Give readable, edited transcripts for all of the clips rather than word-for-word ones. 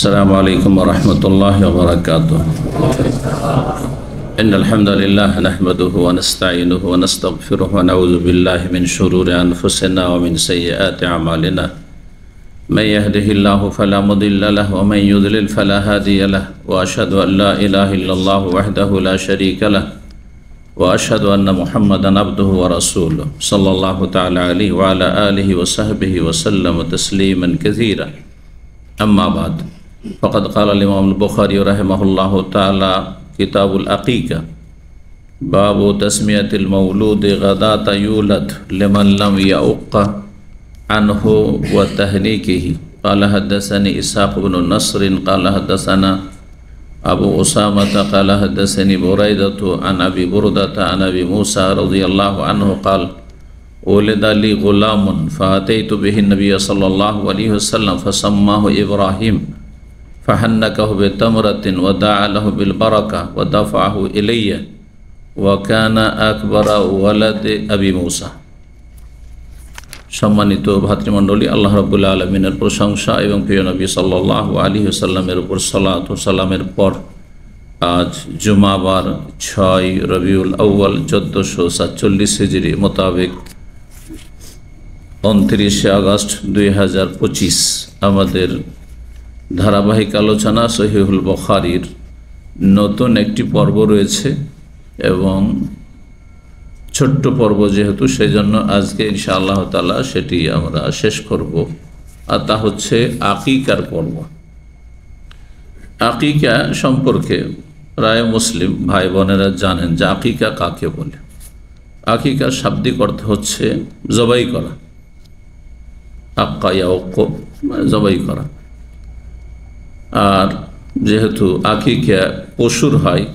السلام عليكم ورحمة الله وبركاته. إن الحمد لله نحمده ونستعينه ونستغفره ونعوذ بالله من شرور أنفسنا ومن سيئات أعمالنا. من يهده الله فلا مضل له ومن يضلل فلا هادي له، وأشهد أن لا إله إلا الله وحده لا شريك له، وأشهد أن محمدا عبده ورسوله صلى الله تعالى عليه وعلى آله وصحبه وسلم تسليما كثيرا. أما بعد، فقد قال الإمام البخاري رحمه الله تعالى كتاب العقيقة باب تسمية المولود غداة يولد لمن لم يعق عنه وتهنيكه. قال حدثني إسحاق بن نصر قال حدثنا أبو أسامة قال حدثني بريدة عن أبي بردة عن أبي موسى رضي الله عنه قال ولد لي غلام فأتيت به النبي صلى الله عليه وسلم فسماه إبراهيم فحنكه بتمرة ودعا له بالبركة ودفعه إلي وكان أكبر ولد أبي موسى। সম্মানিত ভাতৃমণ্ডলী, আল্লাহ রাব্বুল আলামিনের প্রশংসা এবং প্রিয় নবী সাল্লাল্লাহু আলাইহি ওয়াসাল্লামের উপর সালাত ও সালামের পর আজ জুমাবার 6 রবিউল আউয়াল 1447 হিজরি মোতাবেক 29 আগস্ট 2025 আমাদের ধারাবাহিক আলোচনা সহিহুল বুখারীর নতুন একটি পর্ব রয়েছে এবং ছোট্ট পর্ব যেহেতু, সেই জন্য আজকে ইনশাআল্লাহ তাআলা সেটি আমরা শেষ করব। আর তা হচ্ছে আকিকার পর্ব। আকিকা সম্পর্কে প্রায় মুসলিম ভাই বোনেরা জানেন যে আকিকা কাকে বলে। আকিকার শাব্দিক অর্থ হচ্ছে জবাই করা, আক্কা ইয়াউক্কু জবাই করা। আর যেহেতু আকিকা পশুর হয়,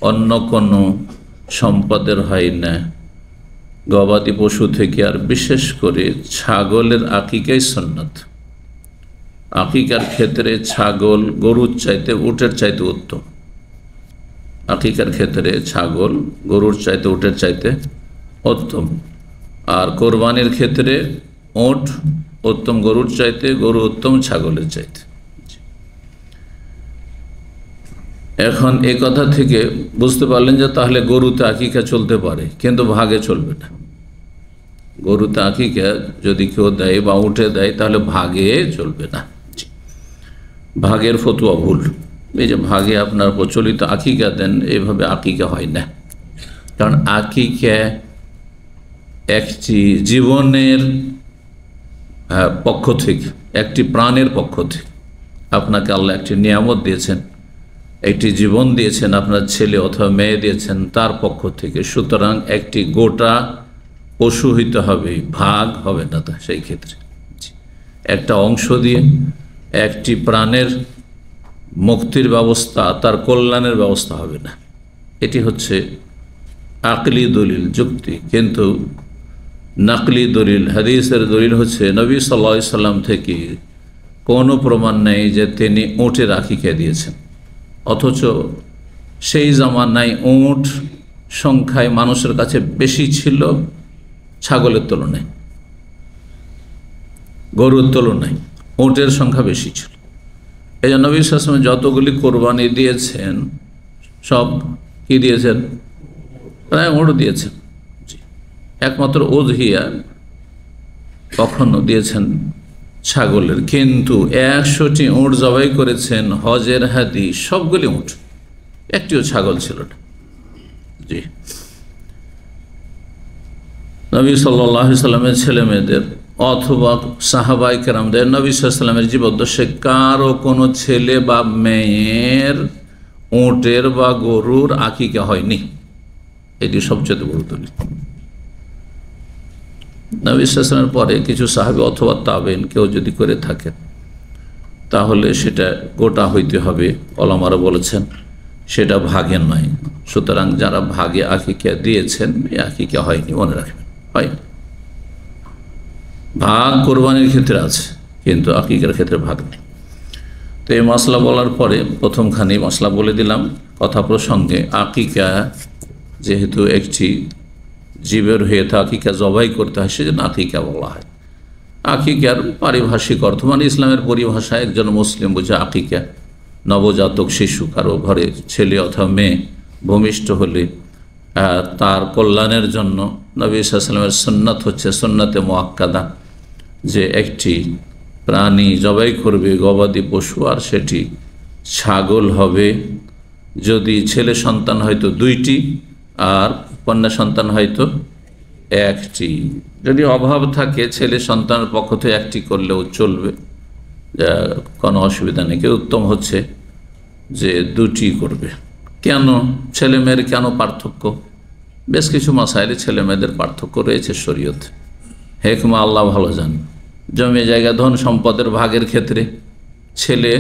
অন্য কোনো সম্পদের হয় না, গবাদি পশু থেকে, আর বিশেষ করে ছাগলের আকিকাই সুন্নাত। আকিকার ক্ষেত্রে ছাগল গরুর চাইতে উটের চাইতে উত্তম। আকিকার ক্ষেত্রে ছাগল গরুর চাইতে উটের চাইতে উত্তম। আর কোরবানির ক্ষেত্রে উট উত্তম গরুর চাইতে, গরু উত্তম ছাগলের চাইতে। এখন এই কথা থেকে বুঝতে পারলেন যে তাহলে গরুতে আকিকা চলতে পারে, কিন্তু ভাগে চলবে না। গরুতে আকিকা যদি কেউ দেয় বা উঠে দেয় তাহলে ভাগে চলবে না। ভাগের ফতোয়া ভুল। এই যে ভাগে আপনার প্রচলিত আকিকা দেন, এইভাবে আকিকা হয় না। কারণ আকিকা একটি জীবনের পক্ষ থেকে, একটি প্রাণের পক্ষ থেকে আপনাকে আল্লাহ একটি নিয়ামত দিয়েছেন, একটি জীবন দিয়েছেন, আপনার ছেলে অথবা মেয়ে দিয়েছেন, তার পক্ষ থেকে। সুতরাং একটি গোটা পশু হইতে হবে, ভাগ হবে না। তা সেই ক্ষেত্রে একটা অংশ দিয়ে একটি প্রাণের মুক্তির ব্যবস্থা, তার কল্যাণের ব্যবস্থা হবে না। এটি হচ্ছে আকলি দলিল, যুক্তি। কিন্তু নাকলি দলিল, হাদিসের দলিল হচ্ছে নবী সাল্লাল্লাহু আলাইহি সাল্লাম থেকে কোনো প্রমাণ নেই যে তিনি উটের আকিকা দিয়েছেন। অথচ সেই জামানায় উট সংখ্যায় মানুষের কাছে বেশি ছিল ছাগলের তুলনায়, গরুর তুলনায় উটের সংখ্যা বেশি ছিল। এই জন্য নবী সাল্লাল্লাহু আলাইহি ওয়াসাল্লাম যতগুলি কোরবানি দিয়েছেন সব কি দিয়েছেন? প্রায় উট দিয়েছেন। একমাত্র উযহিয়া কখনো দিয়েছেন ছাগলের। কিন্তু 100টি উট জবাই করেছেন হজের হাদি, সবগুলি উট, একটিও ছাগল ছিল না। জি, নবী সাল্লাল্লাহু আলাইহি সাল্লামের ছেলে মেয়েদের অথবা সাহাবায়ে কেরামদের নবী সাল্লাল্লাহু আলাইহি সাল্লামের জীবদ্দশায় কারো কোনো ছেলে বা মেয়ের উটের বা গরুর আকিকা হয়নি। এটি সবচেয়ে বড় দলিল। নবী সাল্লাল্লাহু আলাইহি ওয়াসাল্লামের পরে কিছু সাহাবী অথবা তাবেঈন কেউ যদি করে থাকেন তাহলে সেটা গোটা হইতে হবে। ওলামারা বলেছেন সেটা ভাগে নয়। সুতরাং যারা ভাগে আকিকা দিয়েছেন, এই আকিকা হয়নি, মনে রাখবেন, হয়নি। ভাগ কোরবানির ক্ষেত্রে আছে, কিন্তু আকিকার ক্ষেত্রে ভাগ নেই। তো এই মশলা বলার পরে প্রথমখানি মশলা বলে দিলাম কথা প্রসঙ্গে। আকিকা যেহেতু একটি জীবের হয়ে আকিকা জবাই করতে হয়, সেজন্য আকিকা বলা হয়। আকিকার পারিভাষিক অর্থ মানে ইসলামের পরিভাষায় একজন মুসলিম বুঝে আকিকা, নবজাতক শিশু, কারো ঘরে ছেলে অথবা মেয়ে ভূমিষ্ঠ হলে তার কল্যাণের জন্য নবী সাল্লাল্লাহু আলাইহি ওয়াসাল্লামের সুন্নাত হচ্ছে সুন্নাতে মুআক্কাদা, যে একটি প্রাণী জবাই করবে, গবাদি পশু, আর সেটি ছাগল হবে। যদি ছেলে সন্তান হয়তো 2টি আর কন্যা সন্তান হয়তো 1টি। যদি অভাব থাকে ছেলে সন্তানের পক্ষ থেকে 1টি করলেও চলবে, কোনো অসুবিধা নেই। কেউ উত্তম হচ্ছে যে 2টি করবে। কেন ছেলে মেয়ের কেন পার্থক্য? বেশ কিছু মাসাইলে ছেলে মেয়েদের পার্থক্য রয়েছে শরীয়তে, হেকমা আল্লাহ ভালো জানেন। জমি জায়গা ধন সম্পদের ভাগের ক্ষেত্রে ছেলে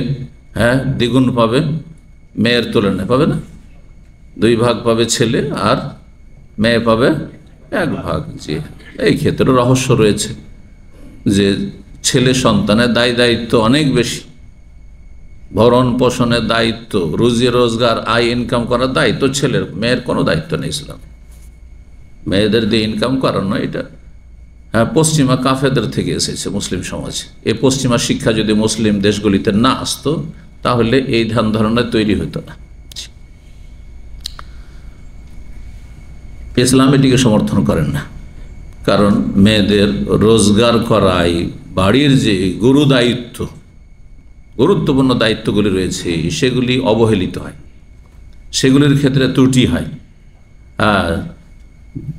দ্বিগুণ পাবে, মেয়ের তুলনায় পাবে না, 2 ভাগ পাবে ছেলে আর মেয়ে পাবে 1 ভাগ। জি, এই ক্ষেত্রে রহস্য রয়েছে যে ছেলে সন্তানের দায়িত্ব অনেক বেশি, ভরণ পোষণের দায়িত্ব, রুজি রোজগার, আয় ইনকাম করার দায়িত্ব ছেলের, মেয়ের কোনো দায়িত্ব নেই ইসলাম। মেয়েদের দিয়ে ইনকাম করানো এটা পশ্চিমা কাফেরদের থেকে এসেছে মুসলিম সমাজে। এই পশ্চিমা শিক্ষা যদি মুসলিম দেশগুলিতে না আসতো তাহলে এই ধ্যান ধারণা তৈরি হতো না। ইসলাম এটিকে সমর্থন করেন না, কারণ মেয়েদের রোজগার করাই বাড়ির যে গুরুত্বপূর্ণ দায়িত্বগুলি রয়েছে সেগুলি অবহেলিত হয়, সেগুলির ক্ষেত্রে ত্রুটি হয়। আর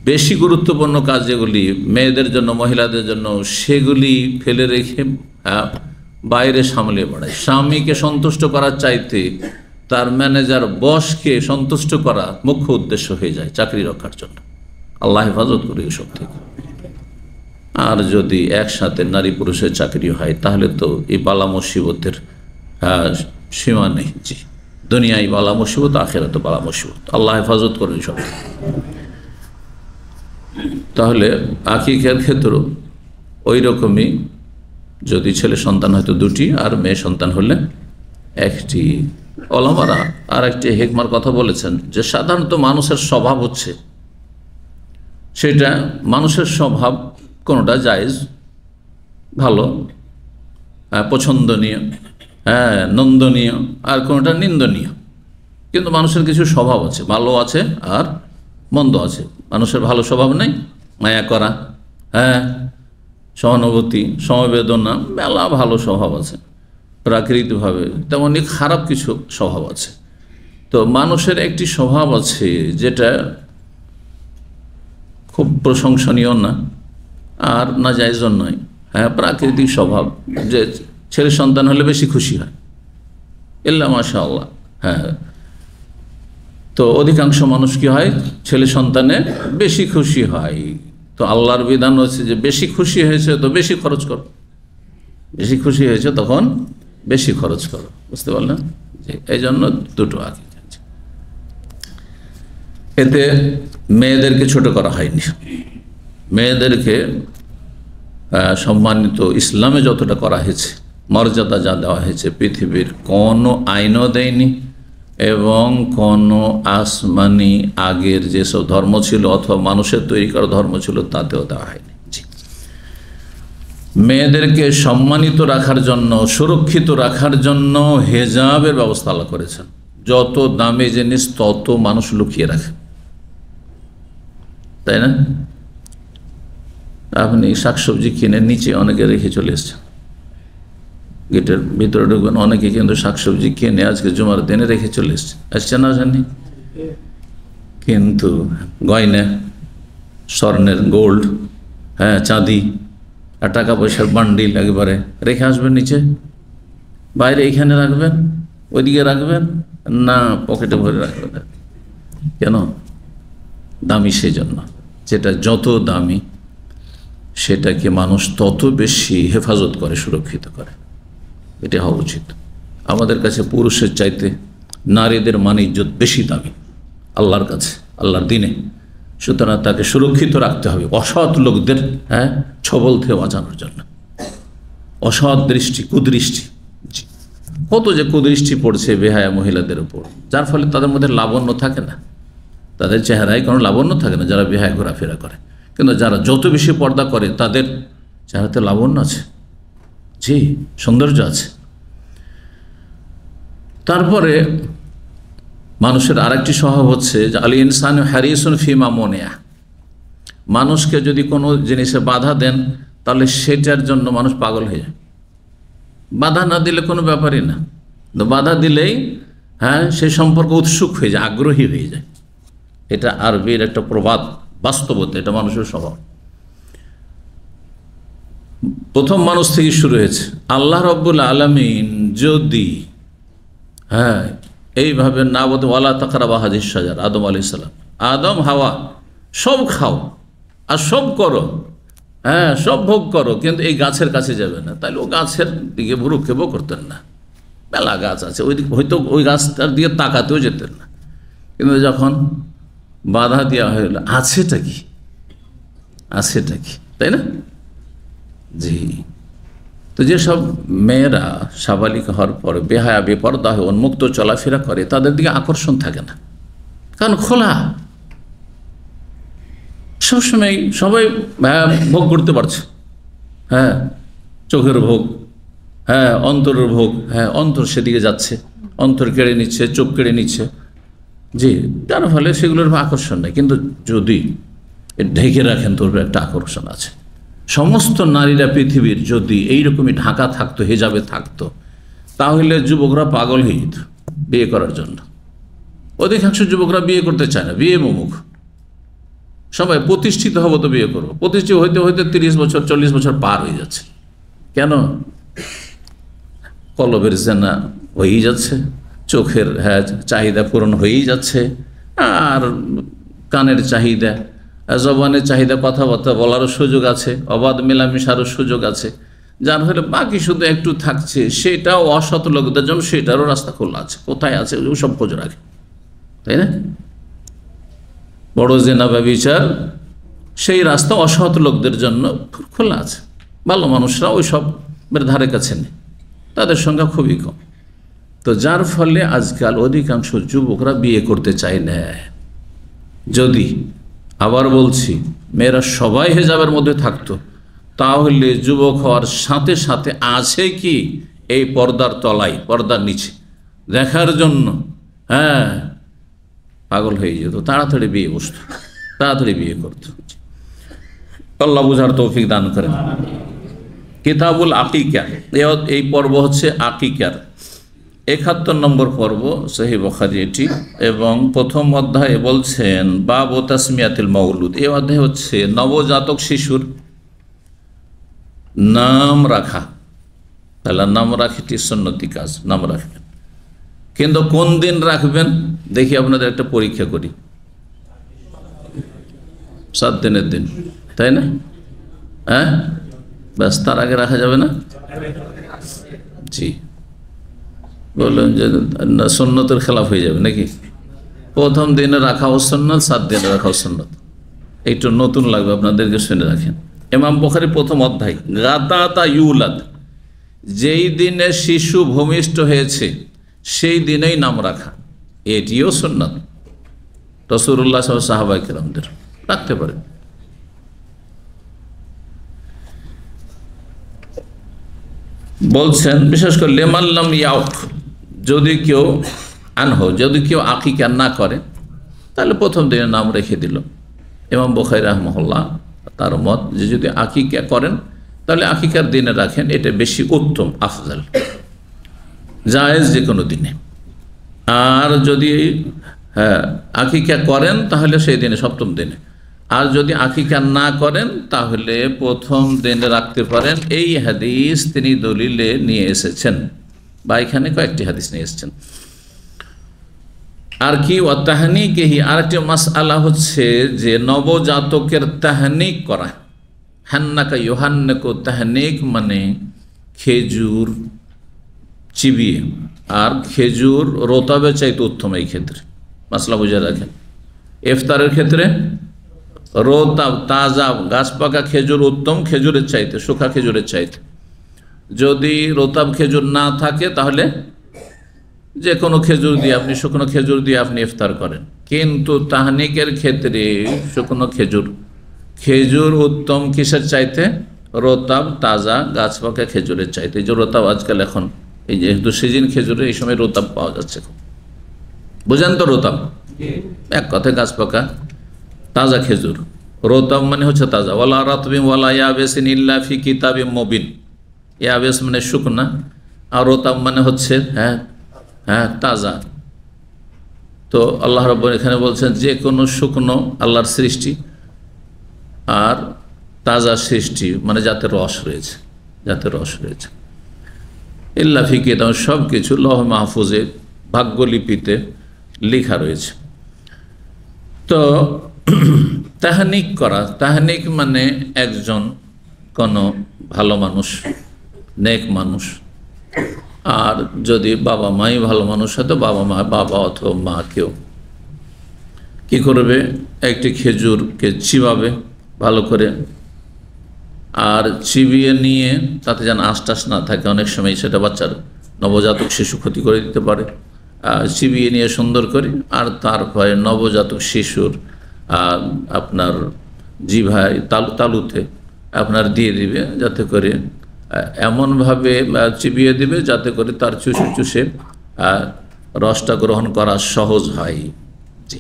বেশি গুরুত্বপূর্ণ কাজ যেগুলি মেয়েদের জন্য, মহিলাদের জন্য, সেগুলি ফেলে রেখে বাইরে সামলে বেড়ায়। স্বামীকে সন্তুষ্ট করার চাইতে তার ম্যানেজার বসকে সন্তুষ্ট করা মুখ্য উদ্দেশ্য হয়ে যায় চাকরি রক্ষার জন্য। আল্লাহ হেফাজত করে এসব থেকে। আর যদি একসাথে নারী পুরুষের চাকরি হয় তাহলে তো এই বালা মুসিবতের সীমা নেই। জি, দুনিয়ায় বালা মুসিবত, আখিরাতে বালা মুসিবত। আল্লাহ হেফাজত করে এসব। তাহলে আকিকার ক্ষেত্রেও ওই রকমই, যদি ছেলে সন্তান হয়তো 2টি আর মেয়ে সন্তান হলে 1টি। ওলামারা আর একটি হিকমার কথা বলেছেন যে সাধারণত মানুষের স্বভাব হচ্ছে, সেটা মানুষের স্বভাব কোনোটা জায়েজ, ভালো, পছন্দনীয়, নন্দনীয়, আর কোনোটা নিন্দনীয়। কিন্তু মানুষের কিছু স্বভাব আছে, ভালো আছে আর মন্দ আছে। মানুষের ভালো স্বভাব নেই, মায়া করা, সহানুভূতি, সমবেদনা, মেলা ভালো স্বভাব আছে প্রাকৃতিকভাবে, তেমনি খারাপ কিছু স্বভাব আছে। তো মানুষের একটি স্বভাব আছে যেটা খুব প্রশংসনীয় না আর না জায়েজও নয়, প্রাকৃতিক স্বভাব, যে ছেলে সন্তান হলে বেশি খুশি হয়, ইল্লা মাশাআল্লাহ। তো অধিকাংশ মানুষ কি হয়, ছেলে সন্তানে বেশি খুশি হয়। তো আল্লাহর বিধান হচ্ছে যে বেশি খুশি হয়েছে তো বেশি খরচ করো, বেশি খুশি হয়েছে তখন বেশি খরচ করো। বুঝতে পারলেন? এই জন্য 2টো আগে। এতে মেয়েদেরকে ছোট করা হয়নি, মেয়েদেরকে সম্মানিত ইসলামে যতটা করা হয়েছে, মর্যাদা যা দেওয়া হয়েছে পৃথিবীর কোনো আইনও দেয়নি, এবং কোনো আসমানি আগের যেসব ধর্ম ছিল অথবা মানুষের তৈরি করা ধর্ম ছিল তাতেও দেওয়া হয়নি। মেয়েদেরকে সম্মানিত রাখার জন্য, সুরক্ষিত রাখার জন্য হেজাবের ব্যবস্থা আল্লাহ করেছেন। যত দামি জিনিস তত মানুষ লুকিয়ে রাখে, তাই না? আপনি শাকসবজি কিনে নিচে অনেকে রেখে চলে এসছেন, গেটের ভিতরে ঢুকবেন, অনেকে কিন্তু শাকসবজি কিনে আজকে জুমার দিনে রেখে চলে এসছে, আসছে না জানি, কিন্তু গয়না, স্বর্ণের, গোল্ড, চাঁদি আর টাকা পয়সার বান্ডিল একেবারে রেখে আসবেন নিচে, বাইরে এইখানে রাখবেন, ওইদিকে রাখবেন না, পকেটে ভরে রাখবেন। কেন? দামি সেই জন্য, যেটা যত দামি সেটাকে মানুষ তত বেশি হেফাজত করে, সুরক্ষিত করে। এটা হওয়া উচিত। আমাদের কাছে পুরুষের চাইতে নারীদের মান ইজ্জত বেশি দামি আল্লাহর কাছে, আল্লাহর দিনে। সুতরাং তাকে সুরক্ষিত রাখতে হবে অসৎ লোকদের ছবল থেকে বাঁচানোর জন্য। অসৎ দৃষ্টি, কুদৃষ্টি, কত যে কুদৃষ্টি পড়ছে বেহায়া মহিলাদের উপর, যার ফলে তাদের মধ্যে লাবণ্য থাকে না, তাদের চেহারায় কোনো লাবণ্য থাকে না যারা বেহায়া ঘোরাফেরা করে। কিন্তু যারা যত বেশি পর্দা করে তাদের চেহারাতে লাবণ্য আছে, জি, সৌন্দর্য আছে। তারপরে মানুষের আরেকটি স্বভাব হচ্ছে যে আল ইনসানু হারিসুন ফিমা মনিয়া, মানুষকে যদি কোনো জিনিসে বাধা দেন তাহলে সেটার জন্য মানুষ পাগল হয়ে যায়। বাধা না দিলে কোনো ব্যাপারই না, বাধা দিলেই সেই সম্পর্কে উৎসুক হয়ে যায়, আগ্রহী হয়ে যায়। এটা আরবির একটা প্রবাদ, বাস্তবতা, এটা মানুষের স্বভাব। প্রথম মানুষ থেকে শুরু হয়েছে। আল্লাহ রাব্বুল আলামিন যদি এইভাবে না বলতে ওয়ালা তাকরাবা হাযিহিশ শাজারা, আদম আলাইহিস সালাম, আদম হাওয়া সব খাও আর সব করো, সব ভোগ করো, কিন্তু এই গাছের কাছে যাবে না, তাহলে ও গাছের দিকে ভ্রুক্ষেপও করতেন না। মেলা গাছ আছে ওই দিকে, হয়তো ওই গাছটার দিকে তাকাতেও যেতেন না। কিন্তু যখন বাধা দেওয়া হয়ে গেল, আছেটা কি, তাই না? জি। তো যেসব মেয়েরা সাবালিকা হওয়ার পরে বেহায়া বেপরদা হয়ে উন্মুক্ত চলাফেরা করে, তাদের দিকে আকর্ষণ থাকে না, কারণ খোলা, সবসময় সবাই ভোগ করতে পারছে। চোখের ভোগ, অন্তরের ভোগ, অন্তর সেদিকে যাচ্ছে, অন্তর কেড়ে নিচ্ছে, চোখ কেড়ে নিচ্ছে, জি, যার ফলে সেগুলোর আকর্ষণ নেই। কিন্তু যদি ঢেকে রাখেন তোর একটা আকর্ষণ আছে। সমস্ত নারীরা পৃথিবীর যদি এইরকমই ঢাকা থাকতো, হেজাবে থাকতো, তাহলে যুবকরা পাগল হয়ে যেত বিয়ে করার জন্য। অধিকাংশ যুবকরা বিয়ে করতে চায় না, বিয়ে মুখ, সবাই প্রতিষ্ঠিত হবো তো বিয়ে করবো, প্রতিষ্ঠিত হইতে হইতে 30 বছর 40 বছর পার হয়ে যাচ্ছে। কেন? কলবের জেনা হয়েই যাচ্ছে, চোখের চাহিদা পূরণ হয়েই যাচ্ছে, আর কানের চাহিদা, জবানের চাহিদা, কথাবার্তা বলারও সুযোগ আছে, অবাধ মেলামেশারও সুযোগ আছে, যার ফলে বাকি শুধু একটু থাকছে, সেটাও অসৎ লোকদের জন্য সেটারও রাস্তা খোলা আছে। কোথায় আছে সব খোঁজ রাখে, তাই না? বড় জেনা ব্যভিচার, সেই রাস্তা অসৎ লোকদের জন্য খোলা আছে। ভালো মানুষরা ওই সবের ধারে কাছে নেই, তাদের সংখ্যা খুবই কম। তো যার ফলে আজকাল অধিকাংশ যুবকরা বিয়ে করতে চায় না। যদি, আবার বলছি, মেয়েরা সবাই হেজাবের মধ্যে থাকতো, তাহলে যুবক হওয়ার সাথে সাথে আছে কি এই পর্দার তলায়, পর্দার নিচে দেখার জন্য পাগল হয়ে যেত, তাড়াতাড়ি বিয়ে বসত, তাড়াতাড়ি বিয়ে করত। আল্লাহ বুঝার তৌফিক দান করেন। কিতাবুল আকিকা, এই পর্ব হচ্ছে আকিকার 71 নম্বর পর্ব, সহিহ বুখারী এটি, এবং প্রথম অধ্যায়ে বলছেন বাবু তাসমিয়াতুল মাউলুদ। এই অধ্যায় হচ্ছে নবজাতক শিশুর নাম রাখা। তাহলে নাম রাখিটি সুন্নতি কাজ, নাম রাখবেন, কিন্তু কোন দিন রাখবেন দেখি আপনাদের একটা পরীক্ষা করি। 7 দিনের দিন, তাই না? ব্যাস, তার আগে রাখা যাবে না? জি, বললেন যে সুন্নতের খেলাফ হয়ে যাবে নাকি? প্রথম দিনে রাখাও সুন্নত, 7 দিনে রাখাও সুন্নত। এইটা নতুন লাগবে আপনাদেরকে, শুনে রাখেন। ইমাম বুখারী প্রথম অধ্যায়, গাদাতা ইউলাদ, যেই দিনে শিশু ভূমিষ্ঠ হয়েছে সেই দিনেই নাম রাখা, এটিও সুন্নত। রাসূলুল্লাহ সাহাবায়ে কেরামদের রাখতে পারেন। বলছেন বিশেষ করে লেমাল্লাম ইয়াউক, যদি কেউ আকিকা না করে তাহলে প্রথম দিনে নাম রেখে দিল। ইমাম বুখারী রাহমাহুল্লাহ তার মত যে যদি আকিকা করেন তাহলে আকিকার দিনে রাখেন, এটা বেশি উত্তম, আফজাল, জায়েজ যে কোনো দিনে। আর যদি আকিকা করেন তাহলে সেই দিনে, 7ম দিনে। আর যদি আকিকা না করেন তাহলে প্রথম দিনে রাখতে পারেন। এই হাদিস তিনি দলিলে নিয়ে এসেছেন, বা এখানে কয়েকটি হাদিস নিয়ে এসেছেন। আর কি ও তাহনিকেহি, আরেকটি মাসআলা হচ্ছে যে নবজাতকের তাহনিক করা। হান্নাকা ইউহান্নাকু, তাহনিক মানে খেজুর চিবিয়ে, আর খেজুর রোতাবে চাইতে উত্তম। এই ক্ষেত্রে মাসলা বুঝে রাখেন, ইফতারের ক্ষেত্রে রোতাব তাজা গাছ পাকা খেজুর উত্তম খেজুরের চাইতে, শুকা খেজুরের চাইতে। যদি রোতাব খেজুর না থাকে তাহলে যে কোনো খেজুর দিয়ে আপনি, শুকনো খেজুর দিয়ে আপনি ইফতার করেন। কিন্তু তাহনিকের ক্ষেত্রে শুকনো খেজুর উত্তম কিসের চাইতে? রোতাব তাজা গাছ পাকা খেজুরের চাইতে। এই যে রোতাব আজকাল এখন এই যেহেতু সিজন খেজুরের, এই সময় রোতাব পাওয়া যাচ্ছে খুব। বুঝেন তো রোতাব? এক কথায় গাছ পাকা তাজা খেজুর। রোতাব মানে হচ্ছে তাজা। ওয়ালা রাতবিন ওয়ালা ইয়াবিসিন ইল্লা ফি কিতাবিম মুবিন। ইয়াবিস মানে শুকনা, আর রোতাব মানে হচ্ছে তাজা। তো আল্লাহ রাব্বুল এখানে বলছেন যে কোনো শুকনো আল্লাহর সৃষ্টি আর তাজা সৃষ্টি মানে যাতে রস রয়েছে, যাতে রস রয়েছে। ইল্লা ফি কিতাব, সব কিছু লৌহ মাহফুজে ভাগ্যলিপিতে লেখা রয়েছে। তো তাহনিক করা, তাহনিক মানে একজন কোনো ভালো মানুষ, নেক মানুষ, আর যদি বাবা মাই ভালো মানুষ হয় তো বাবা অথবা মা কেউ কী করবে, একটি খেজুরকে চিবাবে ভালো করে, আর চিবিয়ে নিয়ে তাতে যেন আঁশ না থাকে, অনেক সময় সেটা বাচ্চার নবজাতক শিশু ক্ষতি করে দিতে পারে। চিবিয়ে নিয়ে সুন্দর করে, আর তারপরে নবজাতক শিশুর আপনার জিভায় তালুতে আপনার দিয়ে দিবে, যাতে করে এমনভাবে চিবিয়ে দিবে যাতে করে তার চুষে চুষে রসটা গ্রহণ করা সহজ হয়। জি,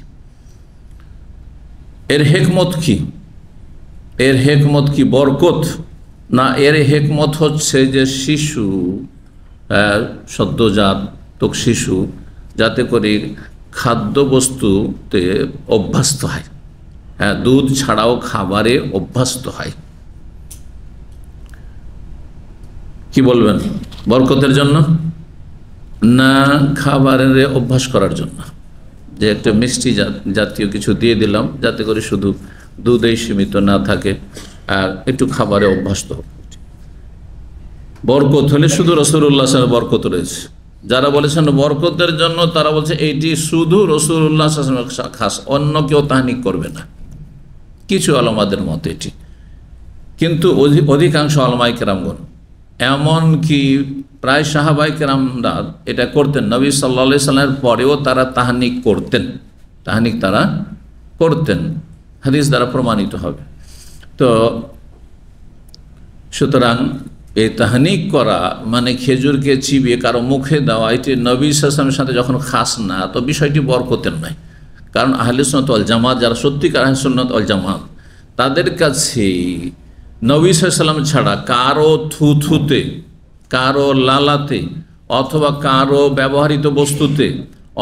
এর হেকমত কি? এর হেকমত কি বরকত না? এর হেকমত হচ্ছে যে শিশু, সদ্যজাতক শিশু যাতে করে খাদ্যবস্তুতে অভ্যস্ত হয়, দুধ ছাড়াও খাবারে অভ্যস্ত হয়। কি বলবেন, বরকতের জন্য না খাবারের অভ্যাস করার জন্য? যে একটা মিষ্টি জাতীয় কিছু দিয়ে দিলাম যাতে করে শুধু দুধেই সীমিত না থাকে, আর একটু খাবারে অভ্যস্ত হোক। বরকত হলে শুধু রাসূলুল্লাহ সাল্লাল্লাহু আলাইহি ওয়াসাল্লাম বরকত রয়েছে। যারা বলেছেন বরকতের জন্য তারা বলছে এইটি শুধু রাসূলুল্লাহ সাল্লাল্লাহু আলাইহি ওয়াসাল্লাম খাস, অন্য কেউ তাহনিক করবে না। কিছু আলেমদের মতে এটি, কিন্তু অধিকাংশ উলামায়ে কেরামগণ, এমনকি প্রায় সাহাবায়ে কেরামরা এটা করতেন। নবী সাল্লাল্লাহু আলাইহি ওয়াসাল্লামের পরেও তারা তাহনিক করতেন, তাহনিক তারা করতেন, হাদিস দ্বারা প্রমাণিত হবে। তো সুতরাং এই তাহনিক করা মানে খেজুরকে চিবিয়ে কারো মুখে দেওয়া, এটি নবী সাল্লাল্লাহু আলাইহি ওয়াসাল্লামের সাথে যখন খাস না, তো বিষয়টি বরকতের নয়। কারণ আহলে সুন্নাত ওয়াল জামাত, যারা সত্যিকার আহলে সুন্নাত ওয়াল জামাত, তাদের কাছে নবী সাল্লাল্লাহু আলাইহি ওয়াসাল্লাম ছাড়া কারো থুথুতে, কারো লালাতে, অথবা কারো ব্যবহৃত বস্তুতে,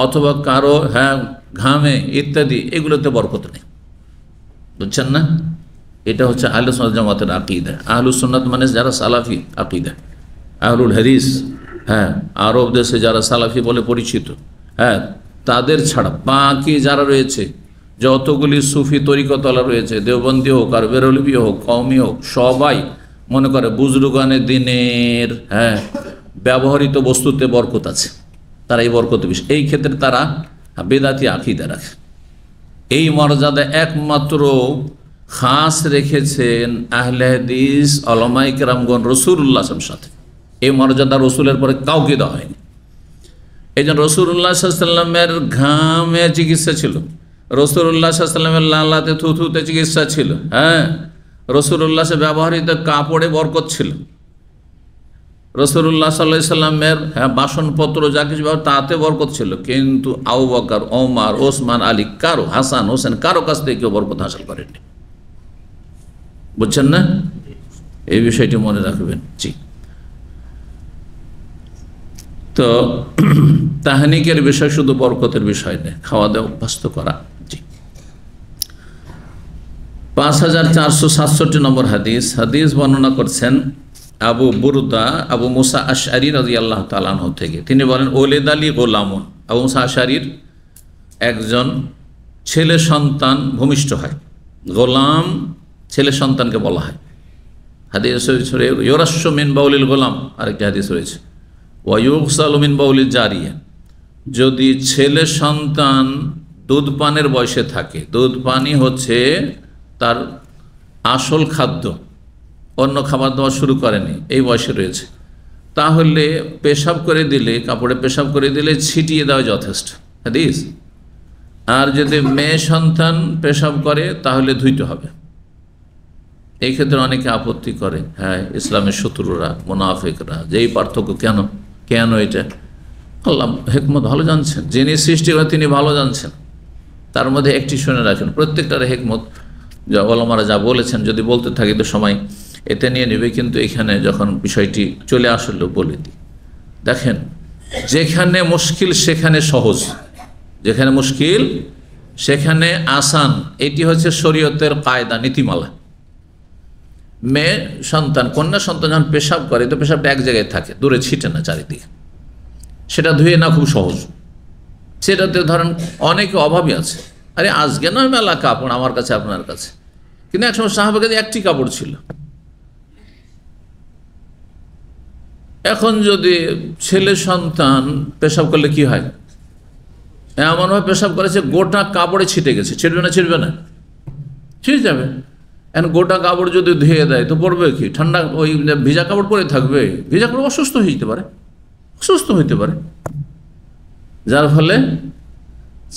অথবা কারো ঘামে ইত্যাদি, এগুলোতে বরকত নেই। বুঝছেন না? এটা হচ্ছে আহলে সুন্নাত জামাতের আকীদা। আহলুস সুন্নাত মানে যারা সালাফি আকীদা, আহলুল হাদিস, আরব দেশে যারা সালাফি বলে পরিচিত, তাদের ছাড়া বাকি যারা রয়েছে, যতগুলি সুফি তরিকতওয়ালা রয়েছে, দেওবন্দি হোক আর বেরলভি হোক, কওমি হোক, সবাই মনে করে বুজরুগানে দিনের ব্যবহৃত বস্তুতে বরকত আছে, তারা এই বরকত বিষয়, এই ক্ষেত্রে তারা বেদাতি আকীদা রাখে। এই মর্যাদা একমাত্র খাস রেখেছেন আহলে হাদিস উলামায়ে কেরামগণ রাসূলুল্লাহ সাল্লাল্লাহু আলাইহি ওয়াসাল্লামের সাথে। এই মর্যাদা রসুলের পরে কাউকে দেওয়া হয়নি। এই জন্য রাসূলুল্লাহ সাল্লাল্লাহু আলাইহি ওয়াসাল্লামের ঘামে চিকিৎসা ছিল, রাসূলুল্লাহ সাল্লাল্লাহু আলাইহি ওয়াসাল্লামের লালাতে থুথুতে চিকিৎসা ছিল, রাসূলুল্লাহ সে ব্যবহৃত কাপড়ে বরকত ছিল, রাসূলুল্লাহ সাল্লাল্লাহু আলাইহি ওয়াসাল্লামের বাসনপত্র যা কিছু তাতে বরকত ছিল। কিন্তু আবু বকর, ওমর, ওসমান, আলী, কারো, হাসান, হোসেন, কারো কাছ থেকে কেউ বরকত হাসিল করেননি। বুঝছেন না? এই বিষয়টি মনে রাখবেন। জি, তো তাহনিকের বিষয় শুধু বরকতের বিষয় নেই, খাওয়া দাওয়া অভ্যস্ত করা। জি, 5467 নম্বর হাদিস। হাদিস বর্ণনা করছেন আবু বুরদা, আবু মুসা আশআরী রাদিয়াল্লাহু তাআলা আনহু থেকে। তিনি বলেন, ওলিদ আলী গোলামুন, আবু মুসা আশআরীর একজন ছেলে সন্তান ভূমিষ্ঠ হয়। গোলাম ছেলে সন্তানকে বলা হয়। হাদিস ইউরাশু মিন বাউলিল গোলাম, আরেকটি হাদিস রয়েছে, ওয়ায়ুগসালু মিন বাউলিল জারিয়া। যদি ছেলে সন্তান দুধ পানের বয়সে থাকে, দুধ পানি হচ্ছে তার আসল খাদ্য, অন্য খাবার দেওয়া শুরু করেনি, এই বয়সে রয়েছে, তাহলে পেশাব করে দিলে, কাপড়ে পেশাব করে দিলে ছিটিয়ে দেওয়া যথেষ্ট হাদিস। আর যদি মেয়ে সন্তান পেশাব করে তাহলে ধুইতে হবে। এই ক্ষেত্রে অনেকে আপত্তি করে, হ্যাঁ ইসলামের শত্রুরা মুনাফিকরা যে এই পার্থক্য কেন কেন এটা আল্লাহ হেকমত ভালো জানছেন, যিনি সৃষ্টি করেন তিনি ভালো জানছেন। তার মধ্যে একটি শুনে রাখেন, প্রত্যেকটার হেকমত যা ওলামারা যা বলেছেন যদি বলতে থাকি তো সময় এতে নিয়ে নেবে, কিন্তু এখানে যখন বিষয়টি চলে আসলো বলে দিই। দেখেন, যেখানে মুশকিল সেখানে সহজ, যেখানে মুশকিল সেখানে আসান, এটি হচ্ছে শরীয়তের কায়দা নীতিমালা। মেয়ে সন্তান কন্যা সন্তান যখন পেশাব করে তো পেশাবটা এক জায়গায় থাকে, দূরে ছিটে না চারিদিকে, সেটা ধুয়ে না খুব সহজ। সেটাতে ধরেন অনেকে অভাবী আছে, আরে আজকে নয় মেলা কাপড় আমার কাছে আপনার কাছে, কিন্তু একসময় সাহাবার কাছে একটি কাপড় ছিল। এখন যদি ছেলে সন্তান পেশাব করলে কি হয়, এমনভাবে পেশাব করেছে গোটা কাপড়ে ছিটে গেছে, ছিটবে না ছিটবে না, ছিটে যাবে। এখন গোটা কাপড় যদি ধুয়ে দেয় তো পড়বে কি, ঠান্ডা ওই ভিজা কাপড় পরে থাকবে, ভিজা কাপড় অসুস্থ হইতে পারে, অসুস্থ হইতে পারে। যার ফলে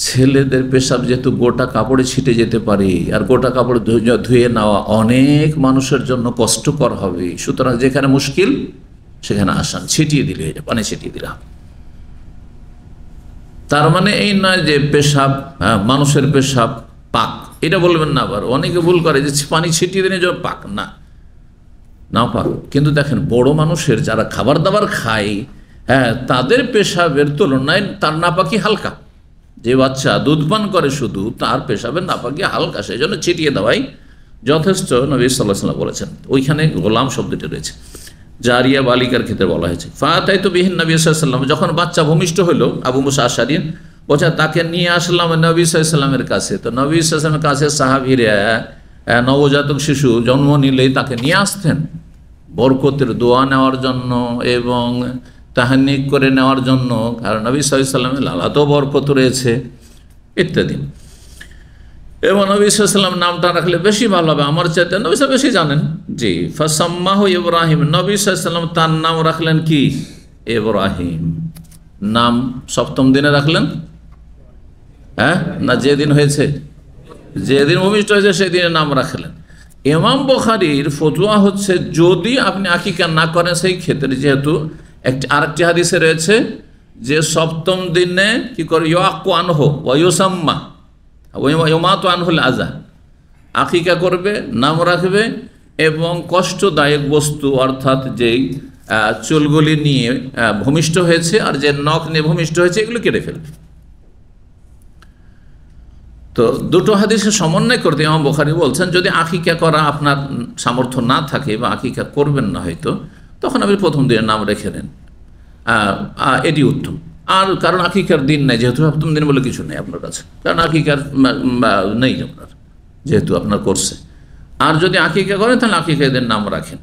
ছেলেদের পেশাব যেহেতু গোটা কাপড়ে ছিটে যেতে পারে, আর গোটা কাপড় ধুয়ে নেওয়া অনেক মানুষের জন্য কষ্টকর হবে, সুতরাং যেখানে মুশকিল সেখানে আসান, ছিটিয়ে দিলে পানি ছিটিয়ে দিলাম। তার মানে এই নয় যে পেশাব মানুষের পেশাব পাক, এটা বলবেন না। আবার অনেকে ভুল করে যে পানি ছিটিয়ে দিলে যে পাক, না না পাক। কিন্তু দেখেন বড় মানুষের যারা খাবার দাবার খায়, হ্যাঁ তাদের পেশাবের তুলনায় তার নাপাকি হালকা। যে বাচ্চা দুধ পান করে শুধু তার পেশাবের নাপাকি হালকা, সেই জন্য ছিটিয়ে দেওয়াই যথেষ্ট। নবী সাল্লাল্লাহু আলাইহি ওয়াসাল্লাম বলেছেন, ওইখানে গোলাম শব্দটি রয়েছে, জারিয়া বালিকার ক্ষেত্রে বলা হয়েছে। ফাতাই তো বিহীন নবী সাল্লাল্লাহু আলাইহি ওয়াসাল্লাম, যখন বাচ্চা ভূমিষ্ঠ হলো আবু মুসা আশআরী বলছে তাকে নিয়ে আসলাম নবী সাল্লাল্লাহু আলাইহি ওয়াসাল্লামের কাছে। তো নবী সাল্লাল্লাহু আলাইহি ওয়াসাল্লামের কাছে সাহাবীরা নবজাতক শিশু জন্ম নিলেই তাকে নিয়ে আসতেন বরকতের দোয়া নেওয়ার জন্য এবং তাহান্নিক করে নেওয়ার জন্য, কারণ নবী সাল্লাল্লাহু আলাইহি ওয়াসাল্লামের লালাতেও বরকত রয়েছে ইত্যাদি। এবং নবী সাল্লাল্লাহু আলাইহি ওয়াসাল্লাম নামটা রাখলে বেশি ভালো হবে, আমার চাইতে নবী সাহেব বেশি জানেন। জি, ফাসাম্মাহু ইব্রাহিম, নবী সাল্লাল্লাহু আলাইহি ওয়াসাল্লাম তার নাম রাখলেন কি, ইব্রাহিম। নাম সপ্তম দিনে রাখলেন, হ্যাঁ না যেদিন হয়েছে, যেদিন ভূমিষ্ঠ হয়েছে সেদিনের নাম রাখলেন। ইমাম বুখারীর ফতোয়া হচ্ছে যদি আপনি আকিকা না করেন সেই ক্ষেত্রে, যেহেতু আরেকটি হাদিসে রয়েছে যে সপ্তম দিনে কি করে ইয়াকু আনহু ওয়া ইউসাম্মা ওয়া ইউমাতু আনহুল আযা, আকিকা করবে, নাম রাখবে এবং কষ্টদায়ক বস্তু অর্থাৎ যেই চুলগুলি নিয়ে ভূমিষ্ঠ হয়েছে আর যে নখ নিয়ে ভূমিষ্ঠ হয়েছে এগুলো কেটে ফেলবে। তো দুটো হাদিসের সমন্বয় করতে ইমাম বুখারী বলছেন যদি আকিকা করা আপনার সামর্থ্য না থাকে বা আকিকা করবেন না হয়তো, তখন আপনি প্রথম দিনের নাম রেখে নেন, এটি উত্তম। আর কারণ আকিকার দিন নেই, যেহেতু সপ্তম দিন বলে কিছু নেই আপনার কাছে, কারণ আকিকার নেই আপনার, যেহেতু আপনার করছে। আর যদি আকিকা করেন তাহলে আকিকার দিন নাম রাখেন,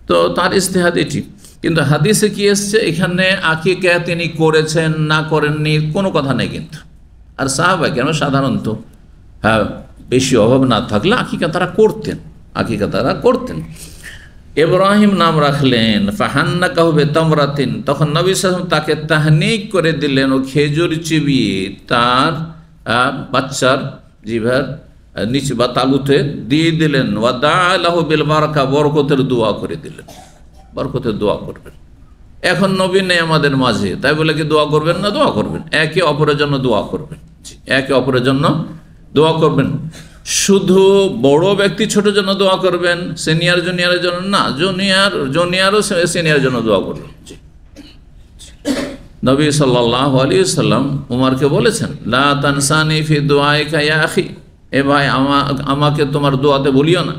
তো তার ইজতিহাদ এটি। কিন্তু হাদিসে কি এসছে, এখানে আকিকা তিনি করেছেন না করেননি কোনো কথা নেই কিন্তু। আর সাহাবা কেন সাধারণত হ্যাঁ বেশি অভাব না থাকলে আকিকা তারা করতেন, আকিকা তারা করতেন। ইব্রাহিম নাম রাখলেন, ফাহান্না কাহবে তামরাতিন, তখন নবী সাল্লাল্লাহু আলাইহি ওয়াসাল্লাম তাকে তাহনিক করে দিলেন ও খেজুর চিবিয়ে তার বাচ্চার জিভার নিচে বা তালুতে দিয়ে দিলেন। ওয়া দাআ লাহু বিল বারাকা, বরকতের দোয়া করে দিলেন, বরকতের দোয়া করবেন। এখন নবী নেই আমাদের মাঝে, তাই বলে কি দোয়া করবেন না? দোয়া করবেন, একে অপরের জন্য দোয়া করবেন, একে অপরের জন্য দোয়া করবেন। শুধু বড় ব্যক্তি ছোটের জন্য দোয়া করবেন, সিনিয়র জুনিয়রের জন্য না, জুনিয়রও সিনিয়রের জন্য দোয়া করবেন। নবী সাল্লাল্লাহু আলাইহি ওয়াসাল্লাম উমরকে বলেছেন, লা তানসানি ফি দুআইকা ইয়া আখি, এ ভাই আমাকে তোমার দোয়াতে ভুলিও না।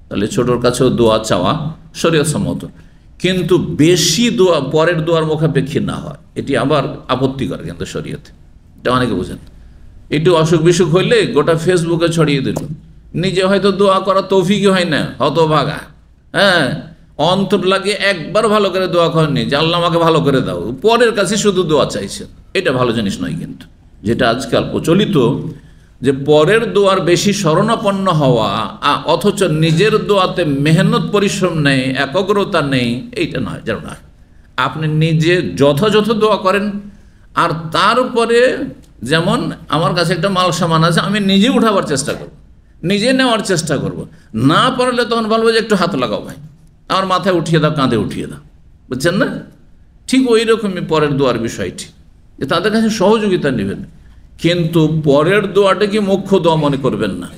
তাহলে ছোটর কাছেও দোয়া চাওয়া শরীয়ত সম্মত, কিন্তু বেশি দোয়া পরের দোয়ার মুখাপেক্ষী না হয়, এটি আবার আপত্তিকর কিন্তু শরীয়তে, এটা অনেকে বুঝেন। একটু অসুখ বিসুখ হইলে গোটা ফেসবুকে ছড়িয়ে দিল, নিজে হয়তো দোয়া করা তৌফিকই হয় না, হতভাগা। হ্যাঁ, অন্তর লাগিয়ে একবার ভালো করে দোয়া করেননি যে আল্লাহ আমাকে ভালো করে দাও, পরের কাছে শুধু দোয়া চাইছে, এটা ভালো জিনিস নয়। কিন্তু যেটা আজকাল প্রচলিত যে পরের দোয়ার বেশি শরণাপন্ন হওয়া অথচ নিজের দোয়াতে মেহনত পরিশ্রম নেই, একাগ্রতা নেই, এইটা নয়। যেন না, আপনি নিজে যথাযথ দোয়া করেন, আর তার উপরে যেমন আমার কাছে একটা মাল সামান আছে আমি নিজে উঠাবার চেষ্টা করব, নিজে নেওয়ার চেষ্টা করব, না পারলে তখন বলবো যে একটু হাত লাগাও ভাই, আমার মাথায় উঠিয়ে দাও, কাঁধে উঠিয়ে দাও, বুঝছেন না? ঠিক ওই রকমই পরের দোয়ার বিষয়টি, যে তাদের কাছে সহযোগিতা নেবেন, কিন্তু পরের দোয়াটা কি মুখ্য দোয়া মনে করবেন না।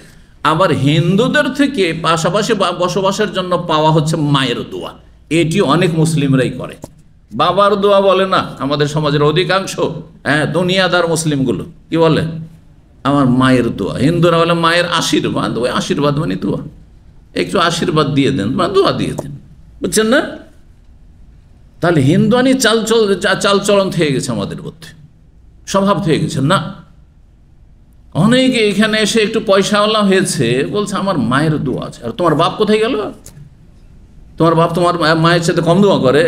আবার হিন্দুদের থেকে পাশাপাশি বসবাসের জন্য পাওয়া হচ্ছে মায়ের দোয়া, এটি অনেক মুসলিমরাই করে। বাবার দোয়া বলে না আমাদের সমাজের অধিকাংশ, দুনিয়াদার মুসলিমগুলো কি বলে, আমার মায়ের দোয়া। হিন্দুরা বলে মায়ের আশীর্বাদ, ওই আশীর্বাদ মানে দোয়া, একটু আশীর্বাদ দিয়ে দেন বা দোয়া দিয়ে দেন, বুঝছেন না? তাহলে হিন্দুয়ানি চালচলন থেকে গেছে আমাদের মধ্যে, স্বভাব থেকে গেছে না। অনেকে এখানে এসে একটু পয়সাওয়ালা হয়েছে, বলছে আমার মায়ের দোয়া আছে। আর তোমার বাপ কোথায় গেল? তোমার বাপ তোমার মায়ের চাইতে কম দোয়া করে?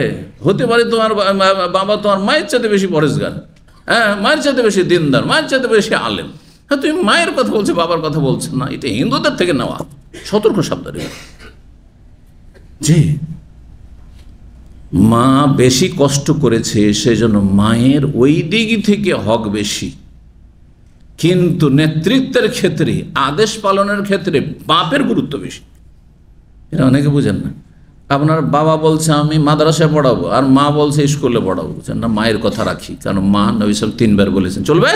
হতে পারে তোমার বাবা তোমার মায়ের চাইতে বেশি পরেশগার, মায়ের চাইতে বেশি দিনদার, মায়ের চাইতে বেশি আলেম। হ্যাঁ, তুমি মায়ের কথা বলছো, বাবার কথা বলছো না, এটা হিন্দুদের থেকে নেওয়া। সতর্ক সাবধানে। জি, মা বেশি কষ্ট করেছে, সেজন্য মায়ের ওই দিক থেকে হক বেশি, কিন্তু নেতৃত্বের ক্ষেত্রে, আদেশ পালনের ক্ষেত্রে বাপের গুরুত্ব বেশি। এটা অনেকে বুঝেন না। আপনার বাবা বলছে আমি মাদ্রাসায় পড়াবো, আর মা বলছে স্কুলে পড়াবো, বুঝছেন না? মায়ের কথা রাখি, কারণ মা নবী সাল্লাল্লাহু আলাইহি ওয়াসাল্লাম 3 বার বলেছেন। চলবে